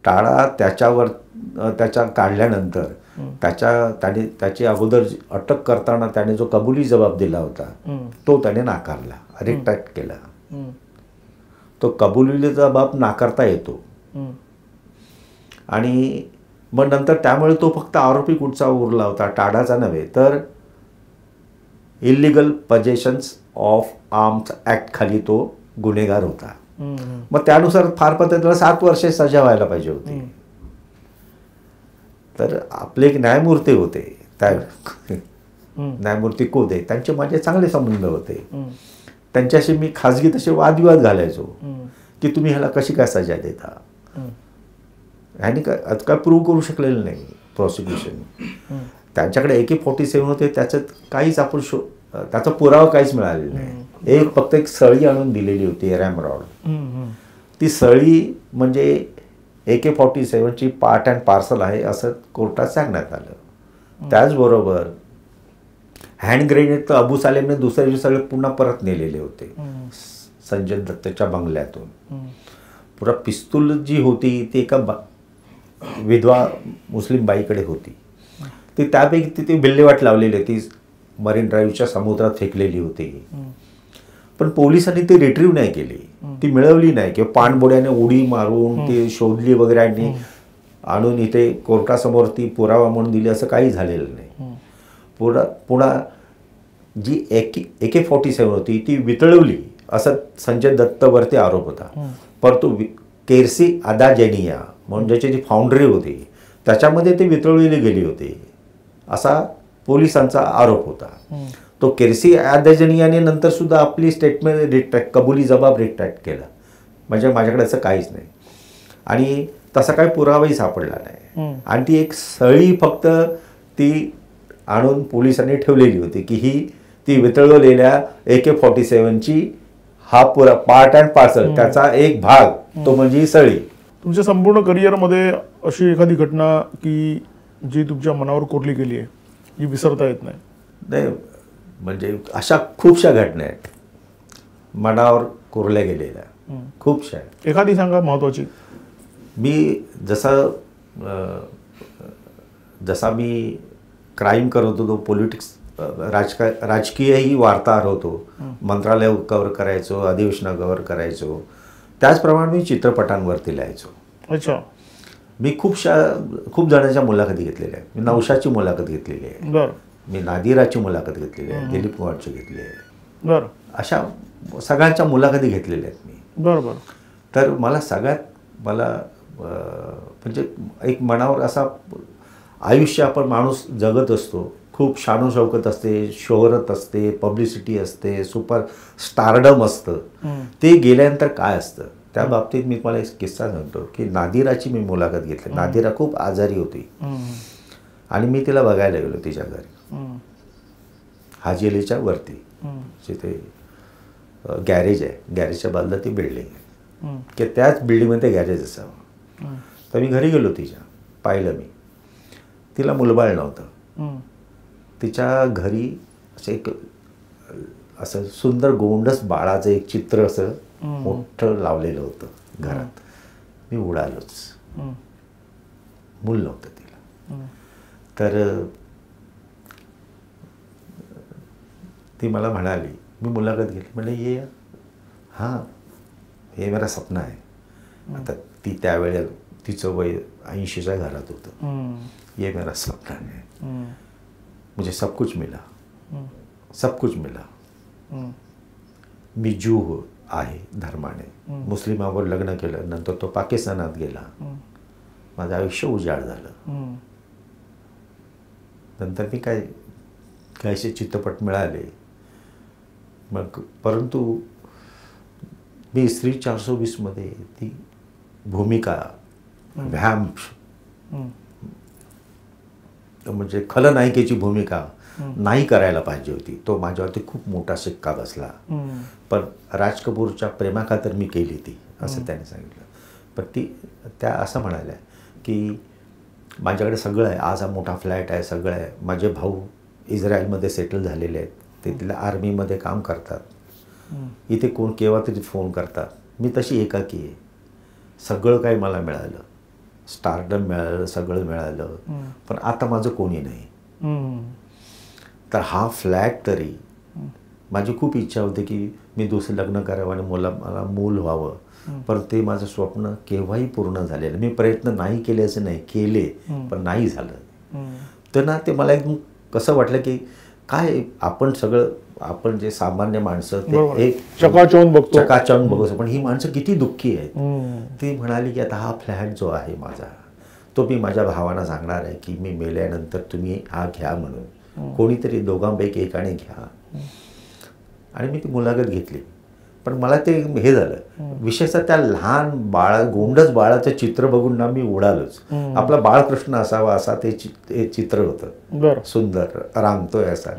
टाळा त्याच्या काढल्यानंतर त्याची अगोदर अटक करताना त्याने जो कबुली जबाब दिला होता तो त्याने नाकारला, रिट्रॅक्ट केला. तो कबुली जबाब नाकारता येतो आणि मग नंतर त्यामुळे तो फक्त आरोपी कुठचा उरला होता, टाळाचा नव्हे तर इलिगल पजेशन्स ऑफ आर्म्स ॲक्ट खाली तो गुन्हेगार होता. मग त्यानुसार फार पद्धतीला 7 वर्षे सजा व्हायला पाहिजे होती. तर आपले एक न्यायमूर्ती होते त्या न्यायमूर्ती कोदे, त्यांचे माझे चांगले संबंध होते. त्यांच्याशी मी खाजगी तसे वादविवाद घालायचो की तुम्ही ह्याला कशी काय सजा देता. ह्याने काय प्रूव्ह करू शकलेलं नाही प्रॉसिक्युशन. त्यांच्याकडे AK-47 होते, त्याच्यात काहीच आपण त्याचा पुरावा काहीच मिळालेला नाही. फक्त एक सळी आणून दिलेली होती रॅमरॉड. ती सळी म्हणजे AK-47ची पार्ट अँड पार्सल आहे असं कोर्टात सांगण्यात आलं. त्याचबरोबर हँड ग्रेनेड तर अबू सालेमने दुसऱ्या दिवशी सगळे पुन्हा परत नेलेले होते संजय दत्तच्या बंगल्यातून. पुरा पिस्तूल जी होती ती एका विधवा मुस्लिम बाईकडे होती. ती त्यापैकी ती विल्हेवाट लावलेली होती, मरीन ड्राईव्हच्या समुद्रात फेकलेली होती. पण पोलिसांनी ती रिट्रीव्ह नाही केली, ती मिळवली नाही किंवा पाणबुड्याने उडी मारून ती शोधली वगैरे आणि आणून इथे कोर्टासमोर ती पुरावा म्हणून दिली, असं काही झालेलं नाही. पुन्हा जी AK-47 होती ती वितळवली असं संजय दत्तवरती आरोप होता. परंतु केर्सी अदाजेनिया म्हणून ज्याची जी फाउंड्री होती त्याच्यामध्ये ते वितळवली गेली होती असा पोलिसांचा आरोप होता. तो केर्सी अदाजेनियाने नंतर सुद्धा आपली स्टेटमेंट रिट्रॅक्ट, कबुली जबाब रिट्रॅक्ट केला. म्हणजे माझ्याकडे असं काहीच नाही आणि तसा काही पुरावाही सापडला नाही. आणि ती एक सळी फक्त ती आणून पोलिसांनी ठेवलेली होती की ही ती वितळवलेल्या AK-47ची हा पुरा पार्ट अँड पार्सल, त्याचा एक भाग, तो म्हणजे ही सळी. तुमच्या संपूर्ण करिअरमध्ये अशी एखादी घटना की जी तुमच्या मनावर कोरली गेली आहे, जी विसरता येत नाही? नाही, म्हणजे अशा खूपशा घटना आहेत मनावर कोरल्या गेलेल्या, खूपशा. एखादी सांगा महत्वाची. मी जसा मी क्राईम करत होतो, पॉलिटिक्स, राजकीयही वार्ताहर होतो, मंत्रालय कव्हर करायचो, अधिवेशनं कव्हर करायचो, त्याचप्रमाणे मी चित्रपटांवरती लिहायचो. अच्छा. मी खूप जणांच्या मुलाखती घेतलेल्या आहेत. मी नौशाची मुलाखत घेतलेली आहे, बरं. मी नादिराची मुलाखत घेतलेली आहे, दिलीप कुमारची घेतली आहे, बरं. अशा सगळ्यांच्या मुलाखती घेतलेल्या आहेत मी. बरोबर. तर मला म्हणजे एक मनावर असा, आयुष्य आपण माणूस जगत असतो, खूप शानो शौकत असते, शोहरत असते, पब्लिसिटी असते, सुपर स्टारडम असतं, ते गेल्यानंतर काय असतं त्या बाबतीत मी तुम्हाला एक किस्सा सांगतो की नादिराची मी मुलाखत घेतली. नादिरा खूप आजारी होती आणि मी तिला बघायला गेलो तिच्या घरी, हाजी अलीच्या वरती, जिथे गॅरेज आहे, गॅरेजच्या बाजूला ती बिल्डिंग आहे की त्याच बिल्डिंगमध्ये गॅरेज असावं. तर मी घरी गेलो तिच्या, पाहिलं मी, तिला मुलबाळ नव्हतं. तिच्या घरी असं सुंदर गोंडस बाळाचं एक चित्र असं मोठं लावलेलं होतं घरात. मी उडालोच, मूल नव्हतं तिला. तर ती मला म्हणाली, मी मुलाखत घेतली, म्हणजे ये, हां हे मेरा सपना आहे. आता ती त्यावेळेला तिचं वय 80च्या घरात होतं. ये मेरा सपना है, मुझे सब कुछ मिला, सब कुछ मिला. मी ज्यू आहे धर्माने, मुस्लिमावर लग्न केलं, नंतर तो पाकिस्तानात गेला, माझं आयुष्य उजाड झालं. नंतर मी काहीसे चित्रपट मिळाले, मग परंतु मी स्त्री 420मध्ये ती भूमिका व्हॅम्प, म्हणजे खलनायिकेची भूमिका नाही करायला पाहिजे होती. तो माझ्यावरती खूप मोठा शिक्का बसला. पण राज कपूरच्या प्रेमाखातर मी केली ती, असं त्याने सांगितलं. पण त्या असं म्हणाल्या की माझ्याकडे सगळं आहे, आज हा मोठा फ्लॅट आहे, सगळं आहे, माझे भाऊ इस्रायलमध्ये सेटल झालेले आहेत, ते तिला आर्मीमध्ये काम करतात, इथे कोण केव्हा तरी फोन करतात. मी तशी एकाकी आहे, सगळं काही मला मिळालं, स्टारडम मिळालं, सगळं मिळालं, पण आता माझं कोणी नाही. तर हा फ्लॅट तरी, माझी खूप इच्छा होती की मी दुसरं लग्न करावं आणि मला मूल व्हावं, पण ते माझं स्वप्न केव्हाही पूर्ण झालेलं. मी प्रयत्न नाही केले असं नाही, केले पण नाही झालं. तर ना ते मला एकदम कसं वाटलं की काय आपण जे सामान्य माणसं ते एक चकाचौंध बघतो, पण ही माणसं किती दुःखी आहेत. ती म्हणाली की आता हा फ्लॅट जो आहे माझा, तो मी माझ्या भावांना सांगणार आहे की मी मेल्यानंतर तुम्ही हा घ्या म्हणून, कोणीतरी दोघांपैकी एकाने घ्या. आणि मी ती मुलाखत घेतली. पण मला ते हे झालं, विशेषतः त्या लहान गोंडस बाळाचं चित्र बघून ना मी उडालोच. आपला बाळकृष्ण असावा असा ते चित्र होतं, सुंदर रांगतोय असा.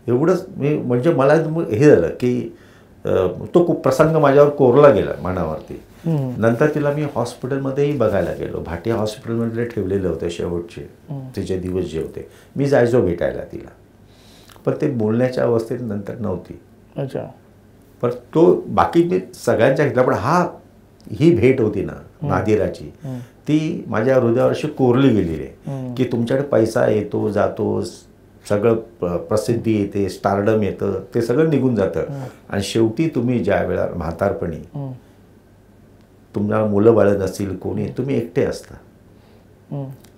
एवढंच मी, म्हणजे मला हे झालं की तो खूप प्रसंग माझ्यावर कोरला गेला मनावरती. नंतर तिला मी हॉस्पिटलमध्येही बघायला गेलो, भाटिया हॉस्पिटलमध्ये ठेवलेलं होतं शेवटचे तिचे दिवस जे होते. मी जायचो भेटायला तिला, पण ते बोलण्याच्या अवस्थेत नंतर नव्हती. अच्छा. पण तो बाकी मी सगळ्यांच्या घेतला, पण ही भेट होती ना नादिराची, ती माझ्या हृदयावर अशी कोरली गेलेली आहे की तुमच्याकडे पैसा येतो जातो, सगळं प्रसिद्धी येते, स्टारडम येतं, ते सगळं निघून जातं आणि शेवटी तुम्ही ज्या वेळा म्हातारपणी तुम्हाला मुलं बाळं नसतील, कोणी, तुम्ही एकटे असता,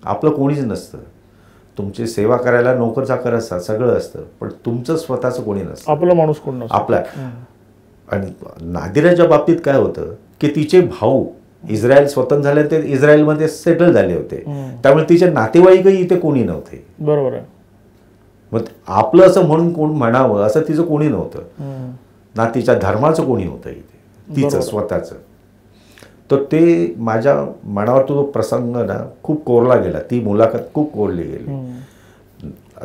आपलं कोणीच नसतं, तुमची सेवा करायला नोकर चाकर असतात, सगळं असतं, पण तुमचं स्वतःचं कोणी नसतं, आपला माणूस कोण नसतो आपला. आणि नादिराच्या बाबतीत काय होतं की तिचे भाऊ इस्रायल स्वतंत्र झाले, ते इस्रायलमध्ये सेटल झाले होते, त्यामुळे तिचे नातेवाईकही इथे कोणी नव्हते. बरोबर आहे. मग आपलं असं म्हणून कोण म्हणावं असं तिचं कोणी नव्हतं ना, तिच्या धर्माचं कोणी होतं इथे, तिचं स्वतःचं. तर ते माझ्या मनावर तो प्रसंग ना खूप कोरला गेला, ती मुलाखत खूप कोरली गेली.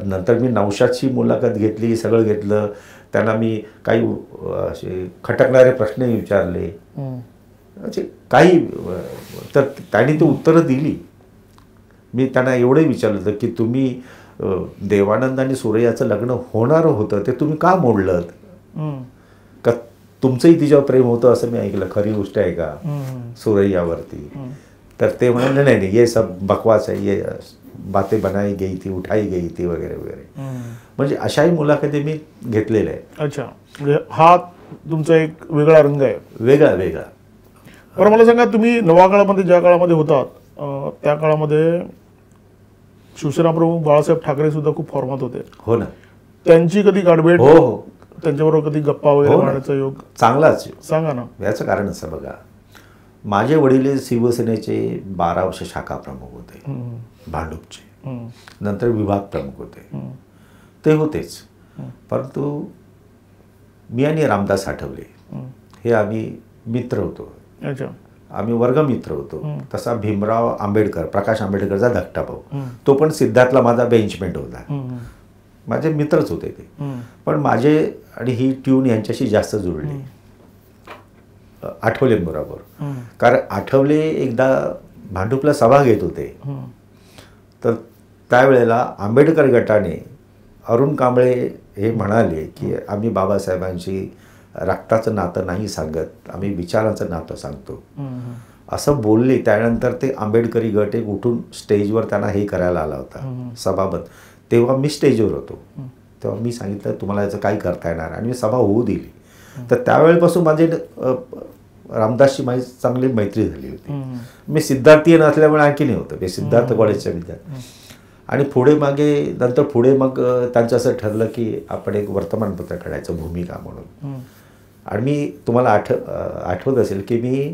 नंतर मी नौशादची मुलाखत घेतली, सगळं घेतलं, त्यांना मी काही असे खटकणारे प्रश्न विचारले, असे काही, तर त्यांनी ती उत्तरं दिली. मी त्यांना एवढे विचारलं होतं की तुम्ही देवानंद आणि सुरैयाचं लग्न होणार होतं, ते तुम्ही का मोडलं, का तुमचंही तिच्यावर प्रेम होतं असं मी ऐकलं, खरी गोष्ट आहे का सुरैयावरती? तर ते म्हणाले नाही नाही, ये सब बकवास आहे, ये बातें बनाई गई थी, उठाई गई थी, वगैरे वगैरे. म्हणजे अशाही मुलाखती मी घेतलेल्या आहेत. अच्छा, म्हणजे हा तुमचा एक वेगळा रंग आहे. वेगळा. बरं, मला सांगा, तुम्ही नवा काळामध्ये ज्या काळामध्ये होतात त्या काळामध्ये शिवसेना प्रमुख बाळासाहेब ठाकरे सुद्धा खूप फॉर्मात होते. हो ना. त्यांची कधी गाठभेट, हो, त्यांच्याबरोबर कधी गप्पा वगैरे मारण्याचा योग? चांगलाच. सांगा ना. याचं कारण असं बघा, माझे वडील शिवसेनेचे 12 वर्ष शाखा प्रमुख होते भांडूपचे, नंतर विभाग प्रमुख होते, ते होतेच. परंतु मी आणि रामदास आठवले हे आम्ही मित्र होतो. अच्छा. आम्ही वर्गमित्र होतो. तसा भीमराव आंबेडकर, प्रकाश आंबेडकरचा धाकटा भाऊ, तो पण सिद्धार्थला माझा बेंचमेट होता, माझे मित्रच होते ते. पण माझे आणि ही ट्यून यांच्याशी जास्त जुळली आठवलेंबरोबर. कारण आठवले एकदा भांडुपला सभा घेत होते, तर त्यावेळेला आंबेडकर गटाने अरुण कांबळे हे म्हणाले की आम्ही बाबासाहेबांशी रक्ताचं नातं नाही सांगत, आम्ही विचारांचं नातं सांगतो, असं बोलले. त्यानंतर ते आंबेडकरी गट एक उठून स्टेजवर त्यांना हे करायला आला होता सभाबत. तेव्हा मी स्टेजवर होतो, तेव्हा मी सांगितलं तुम्हाला याचं काही करता येणार, आणि मी सभा होऊ दिली. तर त्यावेळेपासून माझे रामदासची माझी चांगली मैत्री झाली होती. मी सिद्धार्थीय नसल्यामुळे आणखी नाही होतं, मी सिद्धार्थ कॉलेजच्या विद्यार्थी. आणि नंतर पुढे मग त्यांचं असं ठरलं की आपण एक वर्तमानपत्र काढायचं भूमिका म्हणून. आणि मी तुम्हाला आठवत असेल की मी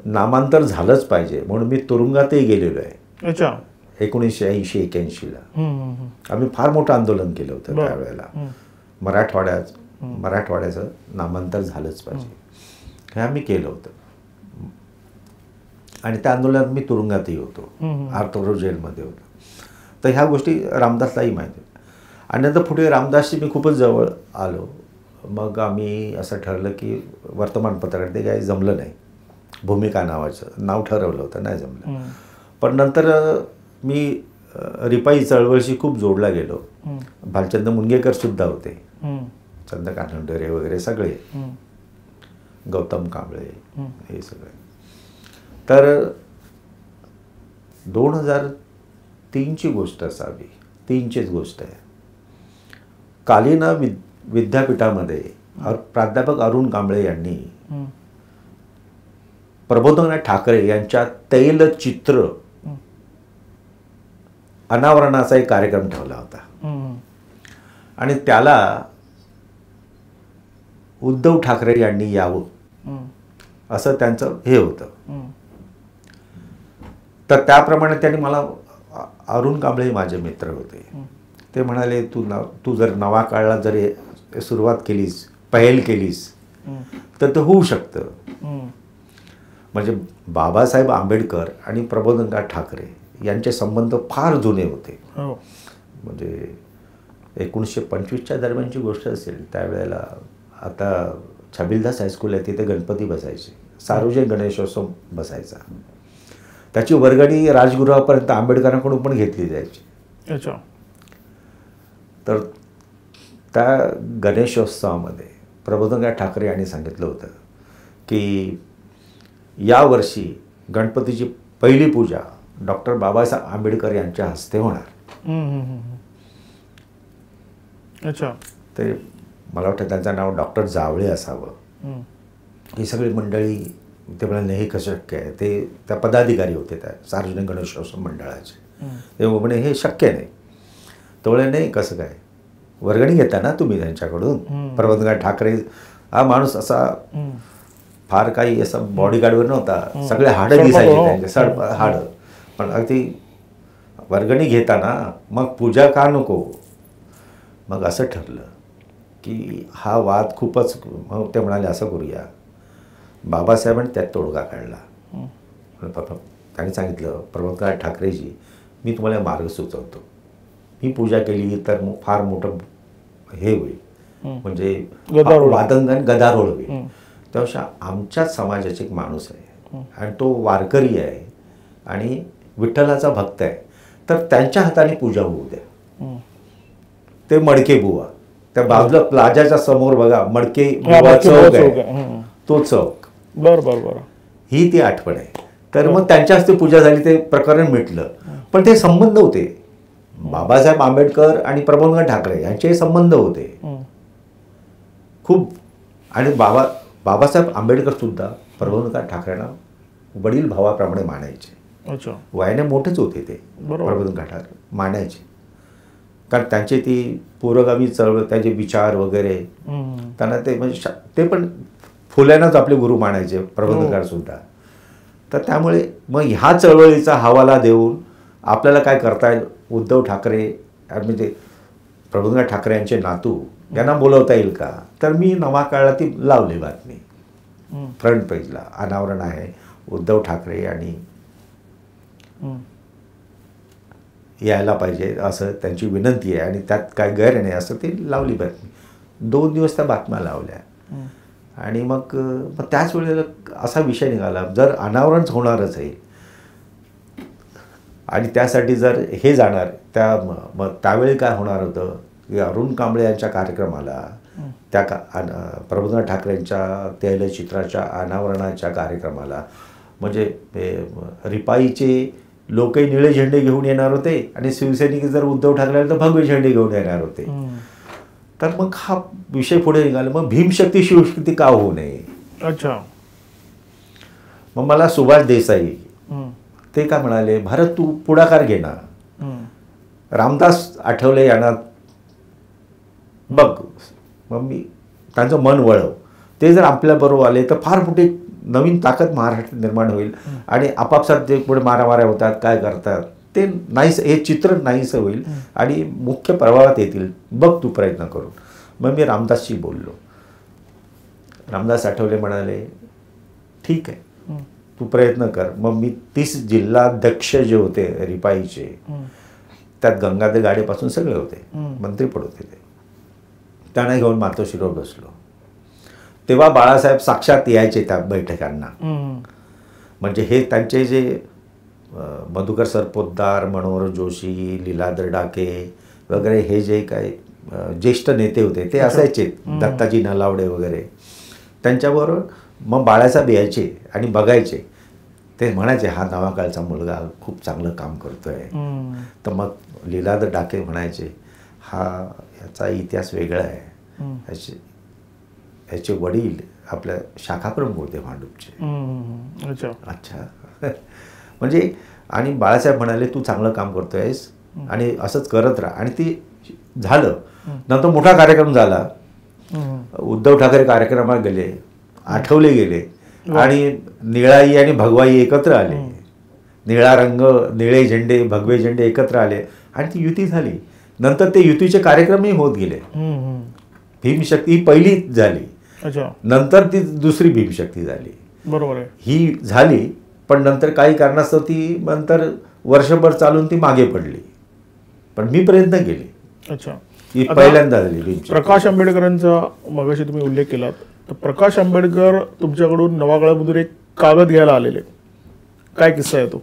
नामांतर झालंच पाहिजे म्हणून मी तुरुंगातही गेलेलो आहे. अच्छा. 1980-81ला आम्ही फार मोठं आंदोलन केलं होतं त्यावेळेला. मराठवाड्याचं नामांतर झालंच पाहिजे हे आम्ही केलं होतं. आणि त्या आंदोलनात मी तुरुंगातही होतो, आर्थोरो जेलमध्ये होतो. तर ह्या गोष्टी रामदासलाही माहिती होत्या. आणि नंतर पुढे रामदासशी मी खूपच जवळ आलो. मग आम्ही असं ठरलं की वर्तमानपत्राकडे ते काही जमलं नाही, भूमिका नावाचं नाव ठरवलं होतं, नाही जमलं. पण नंतर मी रिपाई चळवळीशी खूप जोडला गेलो. भालचंद्र मुनगेकरसुद्धा होते, चंद्रकांत वगैरे सगळे, गौतम कांबळे, हे सगळे. तर 2003ची गोष्ट असावी, 3चीच गोष्ट आहे. कालिना विद्यापीठामध्ये प्राध्यापक अरुण कांबळे यांनी प्रबोधनाथ ठाकरे यांच्या तैलचित्र अनावरणाचा एक कार्यक्रम ठेवला होता. आणि त्याला उद्धव ठाकरे यांनी यावं असं त्यांचं हे होतं. तर त्याप्रमाणे त्यांनी मला, अरुण कांबळे माझे मित्र होते, ते म्हणाले तू जर नवा काळाला जर सुरुवात केलीस, पहल केलीस तर ते होऊ शकतं. म्हणजे बाबासाहेब आंबेडकर आणि प्रबोधनकार ठाकरे यांचे संबंध फार जुने होते. म्हणजे 1925च्या दरम्यानची गोष्ट असेल. त्यावेळेला आता छबिलदास हायस्कूल आहे, तिथे गणपती बसायचे, सार्वजनिक गणेशोत्सव बसायचा. त्याची वर्गणी राजगृहापर्यंत आंबेडकरांकडून पण घेतली जायची. अच्छा. तर त्या गणेशोत्सवामध्ये प्रबोधनकार ठाकरे यांनी सांगितलं होतं की यावर्षी गणपतीची पहिली पूजा डॉक्टर बाबासाहेब आंबेडकर यांच्या हस्ते होणार. अच्छा. ते मला वाटतं त्यांचं नाव डॉक्टर जावळे असावं. ही सगळी मंडळी ते म्हणाले नाही, हे कसं शक्य आहे. ते त्या पदाधिकारी होते त्या सार्वजनिक गणेशोत्सव मंडळाचे. ते म्हणे हे शक्य नाही. तोळे नाही, कसं काय, वर्गणी घेता ना तुम्ही त्यांच्याकडून. प्रबोधनकार ठाकरे हा माणूस असा फार काही असं बॉडीगार्डवर नव्हता, सगळे हाडं दिसायचे त्यांचे, हाडं. पण अगदी वर्गणी घेताना मग पूजा का नको. मग असं ठरलं की हा वाद खूपच, मग ते म्हणाले असं करूया. बाबासाहेबांनी त्यात तोडगा काढला. त्यांनी सांगितलं प्रबोधनकार ठाकरेजी, मी तुम्हाला मार्ग सुचवतो. मी पूजा केली तर मग फार मोठं हे होईल, म्हणजे वादंग आणि गदारोळ होईल. त्यापेक्षा आमच्याच समाजाचे एक माणूस आहे आणि तो वारकरी आहे आणि विठ्ठलाचा भक्त आहे, तर त्यांच्या हाताने पूजा होऊ द्या. ते मडके बुवा, त्या बाजूला प्लाझाच्या समोर बघा मडके बुवा चौक आहे, तो चौक. बरं. ही ती आठवण आहे. तर मग त्यांच्या हस्ते पूजा झाली, ते प्रकरण मिटलं. पण ते संबंध होते, बाबासाहेब आंबेडकर आणि प्रबोधनकार ठाकरे यांचे संबंध होते खूप. आणि बाबासाहेब आंबेडकर सुद्धा प्रबोधनकार ठाकरेंना वडील भावाप्रमाणे मानायचे. अच्छा. वयाने मोठेच होते ते प्रबोधनकार ठाकरे, मानायचे. कारण त्यांचे ती पुरोगामी चळवळ, त्याचे विचार वगैरे, त्यांना ते म्हणजे ते पण फुल्यानंच आपले गुरु मानायचे प्रबोधनकार सुद्धा. तर त्यामुळे मग ह्या चळवळीचा हवाला देऊन आपल्याला काय करता येईल, उद्धव ठाकरे म्हणजे प्रबोधनकार ठाकरे यांचे नातू यांना बोलवता येईल का. तर मी नवा काळात ती लावली बातमी फ्रंट पेजला, अनावरण आहे उद्धव ठाकरे आणि यायला पाहिजे असं त्यांची विनंती आहे आणि त्यात काय गैर नाही असं ती लावली बातमी. 2 दिवस त्या बातम्या लावल्या. आणि मग त्याच वेळेला असा विषय निघाला, जर अनावरणच होणारच आहे आणि त्यासाठी जर हे जाणार, मग त्यावेळी काय होणार होतं की अरुण कांबळे यांच्या कार्यक्रमाला, त्या प्रबोधनकार ठाकरेंच्या तैलचित्राच्या अनावरणाच्या कार्यक्रमाला म्हणजे रिपाईचे लोकही निळे झेंडे घेऊन येणार होते आणि शिवसैनिक जर उद्धव ठाकरे तर भगवे झेंडे घेऊन येणार होते. तर मग हा विषय पुढे निघाला, मग भीमशक्ती शिवशक्ती का होऊ नये. अच्छा. मग मला सुभाष देसाई ते काय म्हणाले, भारत तू पुढाकार घे ना, रामदास आठवले यांना बघ. मग मी त्यांचं मन वळव, ते जर आपल्याबरोबर आले तर फार मोठी नवीन ताकद महाराष्ट्रात निर्माण होईल आणि आपापसात जे पुढे मारामाऱ्या होतात, काय करतात ते नाहीस, हे चित्र नाहीसं होईल आणि मुख्य प्रवाहात येतील. बघ तू प्रयत्न करून. मग मी रामदासशी बोललो. रामदास आठवले म्हणाले ठीक आहे, तू प्रयत्न कर. मग मी 30 जिल्हाध्यक्ष जे होते रिपाईचे, त्यात गंगाधर गाडेपासून सगळे होते, मंत्री पण होते, ते त्यांना घेऊन मातोश्रीवर बसलो. तेव्हा बाळासाहेब साक्षात यायचे त्या बैठकांना. म्हणजे हे त्यांचे जे मधुकर सरपोतदार, मनोहर जोशी, लीलाधर डाके वगैरे हे जे काही ज्येष्ठ नेते होते ते असायचे, दत्ताजी नलावडे वगैरे, त्यांच्याबरोबर मग बाळासाहेब यायचे आणि बघायचे. ते म्हणायचे हा नवा काळचा मुलगा खूप चांगलं काम करतोय. तर मग लीलाधर डाके म्हणायचे हा याचा इतिहास वेगळा आहे, याचे वडील आपल्या शाखाप्रमुख होते भांडूपचे. अच्छा. म्हणजे आणि बाळासाहेब म्हणाले तू चांगलं काम करतोयस आणि असंच करत राहा. आणि ती झालं. नंतर मोठा कार्यक्रम झाला. उद्धव ठाकरे कार्यक्रमात गेले, आठवले गेले आणि निळाई आणि भगवाई एकत्र आले. निळा रंग, निळे झेंडे, भगवे झेंडे एकत्र आले आणि ती युती झाली. नंतर ते युतीचे कार्यक्रमही होत गेले. भीमशक्ती ही पहिली झाली, नंतर ती दुसरी भीमशक्ती झाली. बरोबर आहे. ही झाली पण नंतर काही कारणास्तव ती नंतर वर्षभर चालून ती मागे पडली. पण मी प्रयत्न केले. अच्छा. ही पहिल्यांदा झाली. प्रकाश आंबेडकरांचा मगाशी तुम्ही उल्लेख केलात, तर प्रकाश आंबेडकर तुमच्याकडून नवागळामधून एक कागद घ्यायला आलेले, काय किस्सा आहे तो?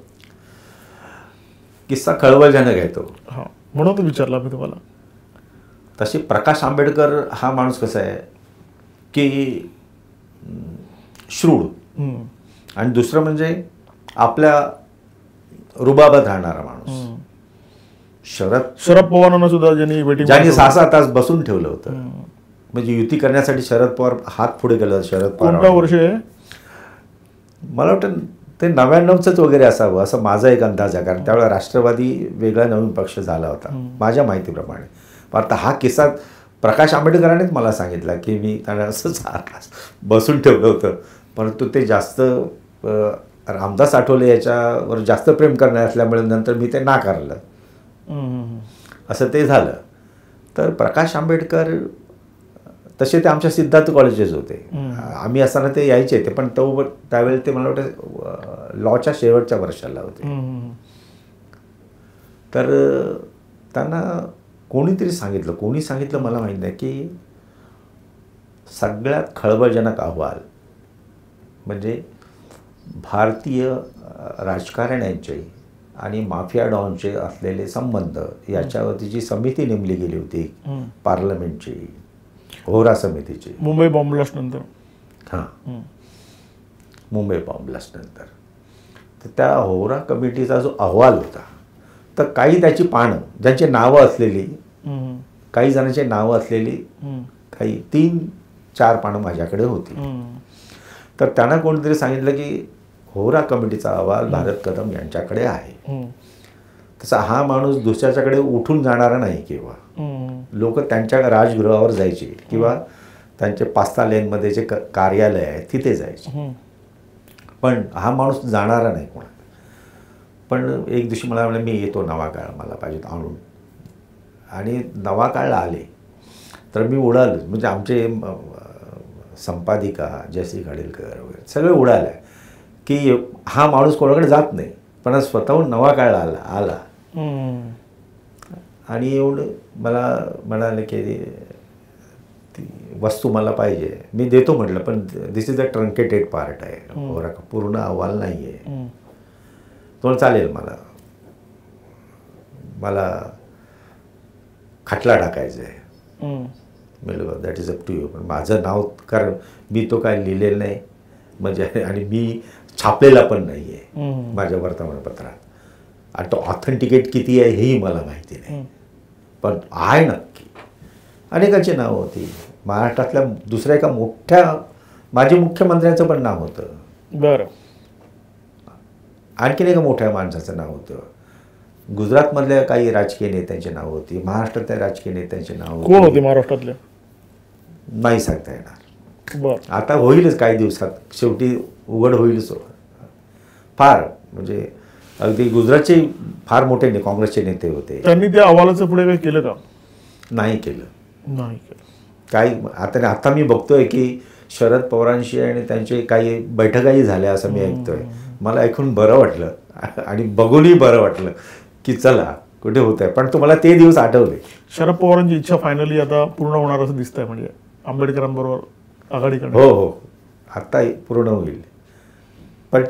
किस्सा खळबळजनक आहे तो. हां, म्हणून तो विचारला मी तुम्हाला. तसे प्रकाश आंबेडकर हा माणूस कसा आहे, की श्रूड, आणि दुसरं म्हणजे आपल्या रुबाबात राहणारा माणूस. शरद पवारांना सुद्धा ज्यांनी 6-6 तास बसून ठेवलं होतं. म्हणजे युती करण्यासाठी शरद पवार हात पुढे केलं. शरद पवार कोणत्या वर्ष आहे? मला वाटतं ते 99च वगैरे असावं असं माझा एक अंदाज आहे, कारण त्यावेळेला राष्ट्रवादी वेगळा नवीन पक्ष झाला होता माझ्या माहितीप्रमाणे. पण आता हा किस्सा प्रकाश आंबेडकरांनीच मला सांगितला की मी त्यांना असंच बसून ठेवलं होतं, परंतु ते जास्त रामदास आठवले याच्यावर जास्त प्रेम करणार असल्यामुळे नंतर मी ते नाकारलं. असं ते झालं. तर प्रकाश आंबेडकर तसे ते आमच्या सिद्धार्थ कॉलेजेस होते. आम्ही असताना ते यायचे ते, पण त्यावेळी ते मला वाटतं लॉच्या शेवटच्या वर्षाला होते. तर त्यांना कोणी सांगितलं मला माहीत नाही की सगळ्यात खळबळजनक अहवाल म्हणजे भारतीय राजकारण्यांचे आणि माफिया डॉनचे असलेले संबंध याच्यावरती जी समिती नेमली गेली होती पार्लमेंटची, होरा समितीची, मुंबई बॉम्ब ब्लास्ट नंतर. मुंबई बॉम्ब ब्लास्ट नंतर. तर त्या होरा कमिटीचा जो अहवाल होता, तर काही त्याची पानं ज्यांची नावं असलेली, काही जणांची नावं असलेली काही 3-4 पानं माझ्याकडे होती. तर त्यांना कोणीतरी सांगितलं की होरा कमिटीचा अहवाल भारत कदम यांच्याकडे आहे. तसा हा माणूस दुसऱ्याच्याकडे उठून जाणारा नाही. किंवा लोक त्यांच्या राजगृहावर जायचे किंवा त्यांचे 5 लेनमध्ये जे कार्यालय आहे तिथे जायचे, पण हा माणूस जाणारा नाही कोणा. पण एक दिवशी मला म्हणे मी येतो नवाकाळ, मला पाहिजे आणून. आणि नवाकाळला आले तर मी उडालो. म्हणजे आमचे संपादिका जयश्री खाडीलकर वगैरे सगळे उडाले की हा माणूस कोणाकडे जात नाही, पण स्वतःहून नवाकाळला आला. आणि एवढं मला म्हणाले की ती वस्तू मला पाहिजे. मी देतो म्हटलं, पण दिस इज अ ट्रंकेटेड पार्ट आहे, पूर्ण अहवाल नाही आहे. तो चालेल, मला खटला टाकायचा आहे. म्हणलं that is up to you. पण माझं नाव, कारण मी तो काय लिहिलेलं नाही म्हणजे, आणि मी छापलेला पण नाही आहे माझ्या वर्तमानपत्रात, आणि तो ऑथेंटिकेट किती आहे हेही मला माहिती नाही, पण आहे नक्की. अनेकांची नावं होती. महाराष्ट्रातल्या दुसऱ्या एका मोठ्या माजी मुख्यमंत्र्यांचं पण नाव होतं. बरं. आणखीन एका मोठ्या माणसाचं नाव होतं. गुजरातमधल्या काही राजकीय नेत्यांची नावं होती. महाराष्ट्रातल्या राजकीय नेत्यांची नावं कोण होती महाराष्ट्रातले नाही सांगता येणार. बरं. आता होईलच काही दिवसात, शेवटी उघड होईलच. फार म्हणजे अगदी गुजरातचे फार मोठे काँग्रेसचे नेते होते. त्यांनी त्या अहवालाचं पुढे काही केलं का? नाही केलं. काही आता मी बघतोय की शरद पवारांशी आणि त्यांचे काही बैठकाही झाल्या असं मी ऐकतोय. मला ऐकून बरं वाटलं आणि बघूनही बरं वाटलं की चला कुठे होत आहे. पण तुम्हाला ते दिवस आठवले. शरद पवारांची इच्छा फायनली आता पूर्ण होणार असं दिसतंय, म्हणजे आंबेडकरांबरोबर आघाडी करणार. हो, आता पूर्ण होईल. पण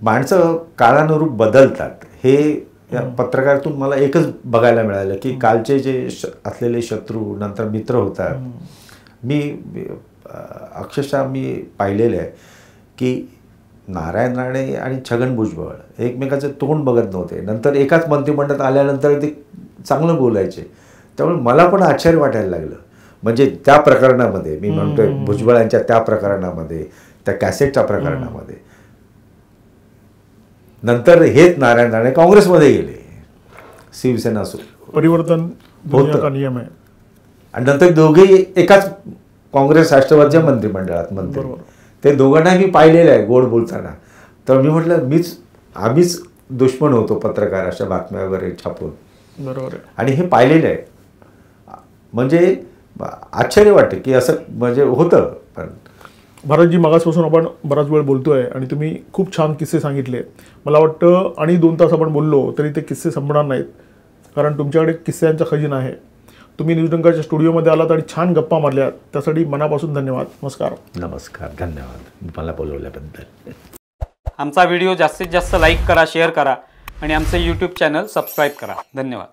माणसं काळानुरूप बदलतात. हे या पत्रकारातून मला एकच बघायला मिळालं की कालचे जे असलेले शत्रू नंतर मित्र होतात. मी अक्षरशः मी पाहिलेलं आहे की नारायण राणे आणि छगन भुजबळ एकमेकाचं तोंड बघत नव्हते. नंतर एकाच मंत्रिमंडळात आल्यानंतर ते चांगलं बोलायचे. त्यामुळे मला पण आश्चर्य वाटायला लागलं. म्हणजे त्या प्रकरणामध्ये मी म्हणतोय, भुजबळांच्या त्या प्रकरणामध्ये, त्या कॅसेटच्या प्रकरणामध्ये, नंतर हेच नारायण राणे काँग्रेसमध्ये गेले. शिवसेना परिवर्तन होतं नियम आहे. आणि नंतर दोघेही एकाच काँग्रेस राष्ट्रवादीच्या मंत्रिमंडळात मंत्री. ते दोघांना मी पाहिलेलं आहे गोड बोलताना. तर मी म्हटलं आम्हीच दुश्मन होतो पत्रकार अशा बातम्या वगैरे छापून. बरोबर. आणि हे पाहिलेलं आहे. म्हणजे आश्चर्य वाटतं की असं म्हणजे होतं. पण भारतजी, मागासपासून आपण बराच वेळ बोलतोय आणि तुम्ही खूप छान किस्से सांगितले. मला वाटतं आणि 2 तास आपण बोललो तरी ते किस्से संपणार नाहीत, कारण तुमच्याकडे किस्स्यांचा खजिना आहे. तुम्ही न्यूजडंकाच्या स्टुडिओमध्ये आलात आणि छान गप्पा मारल्यात, त्यासाठी मनापासून धन्यवाद. नमस्कार. धन्यवाद मला बोलवल्याबद्दल. आमचा व्हिडिओ जास्तीत जास्त लाईक करा, शेअर करा आणि आमचे यूट्यूब चॅनल सबस्क्राईब करा. धन्यवाद.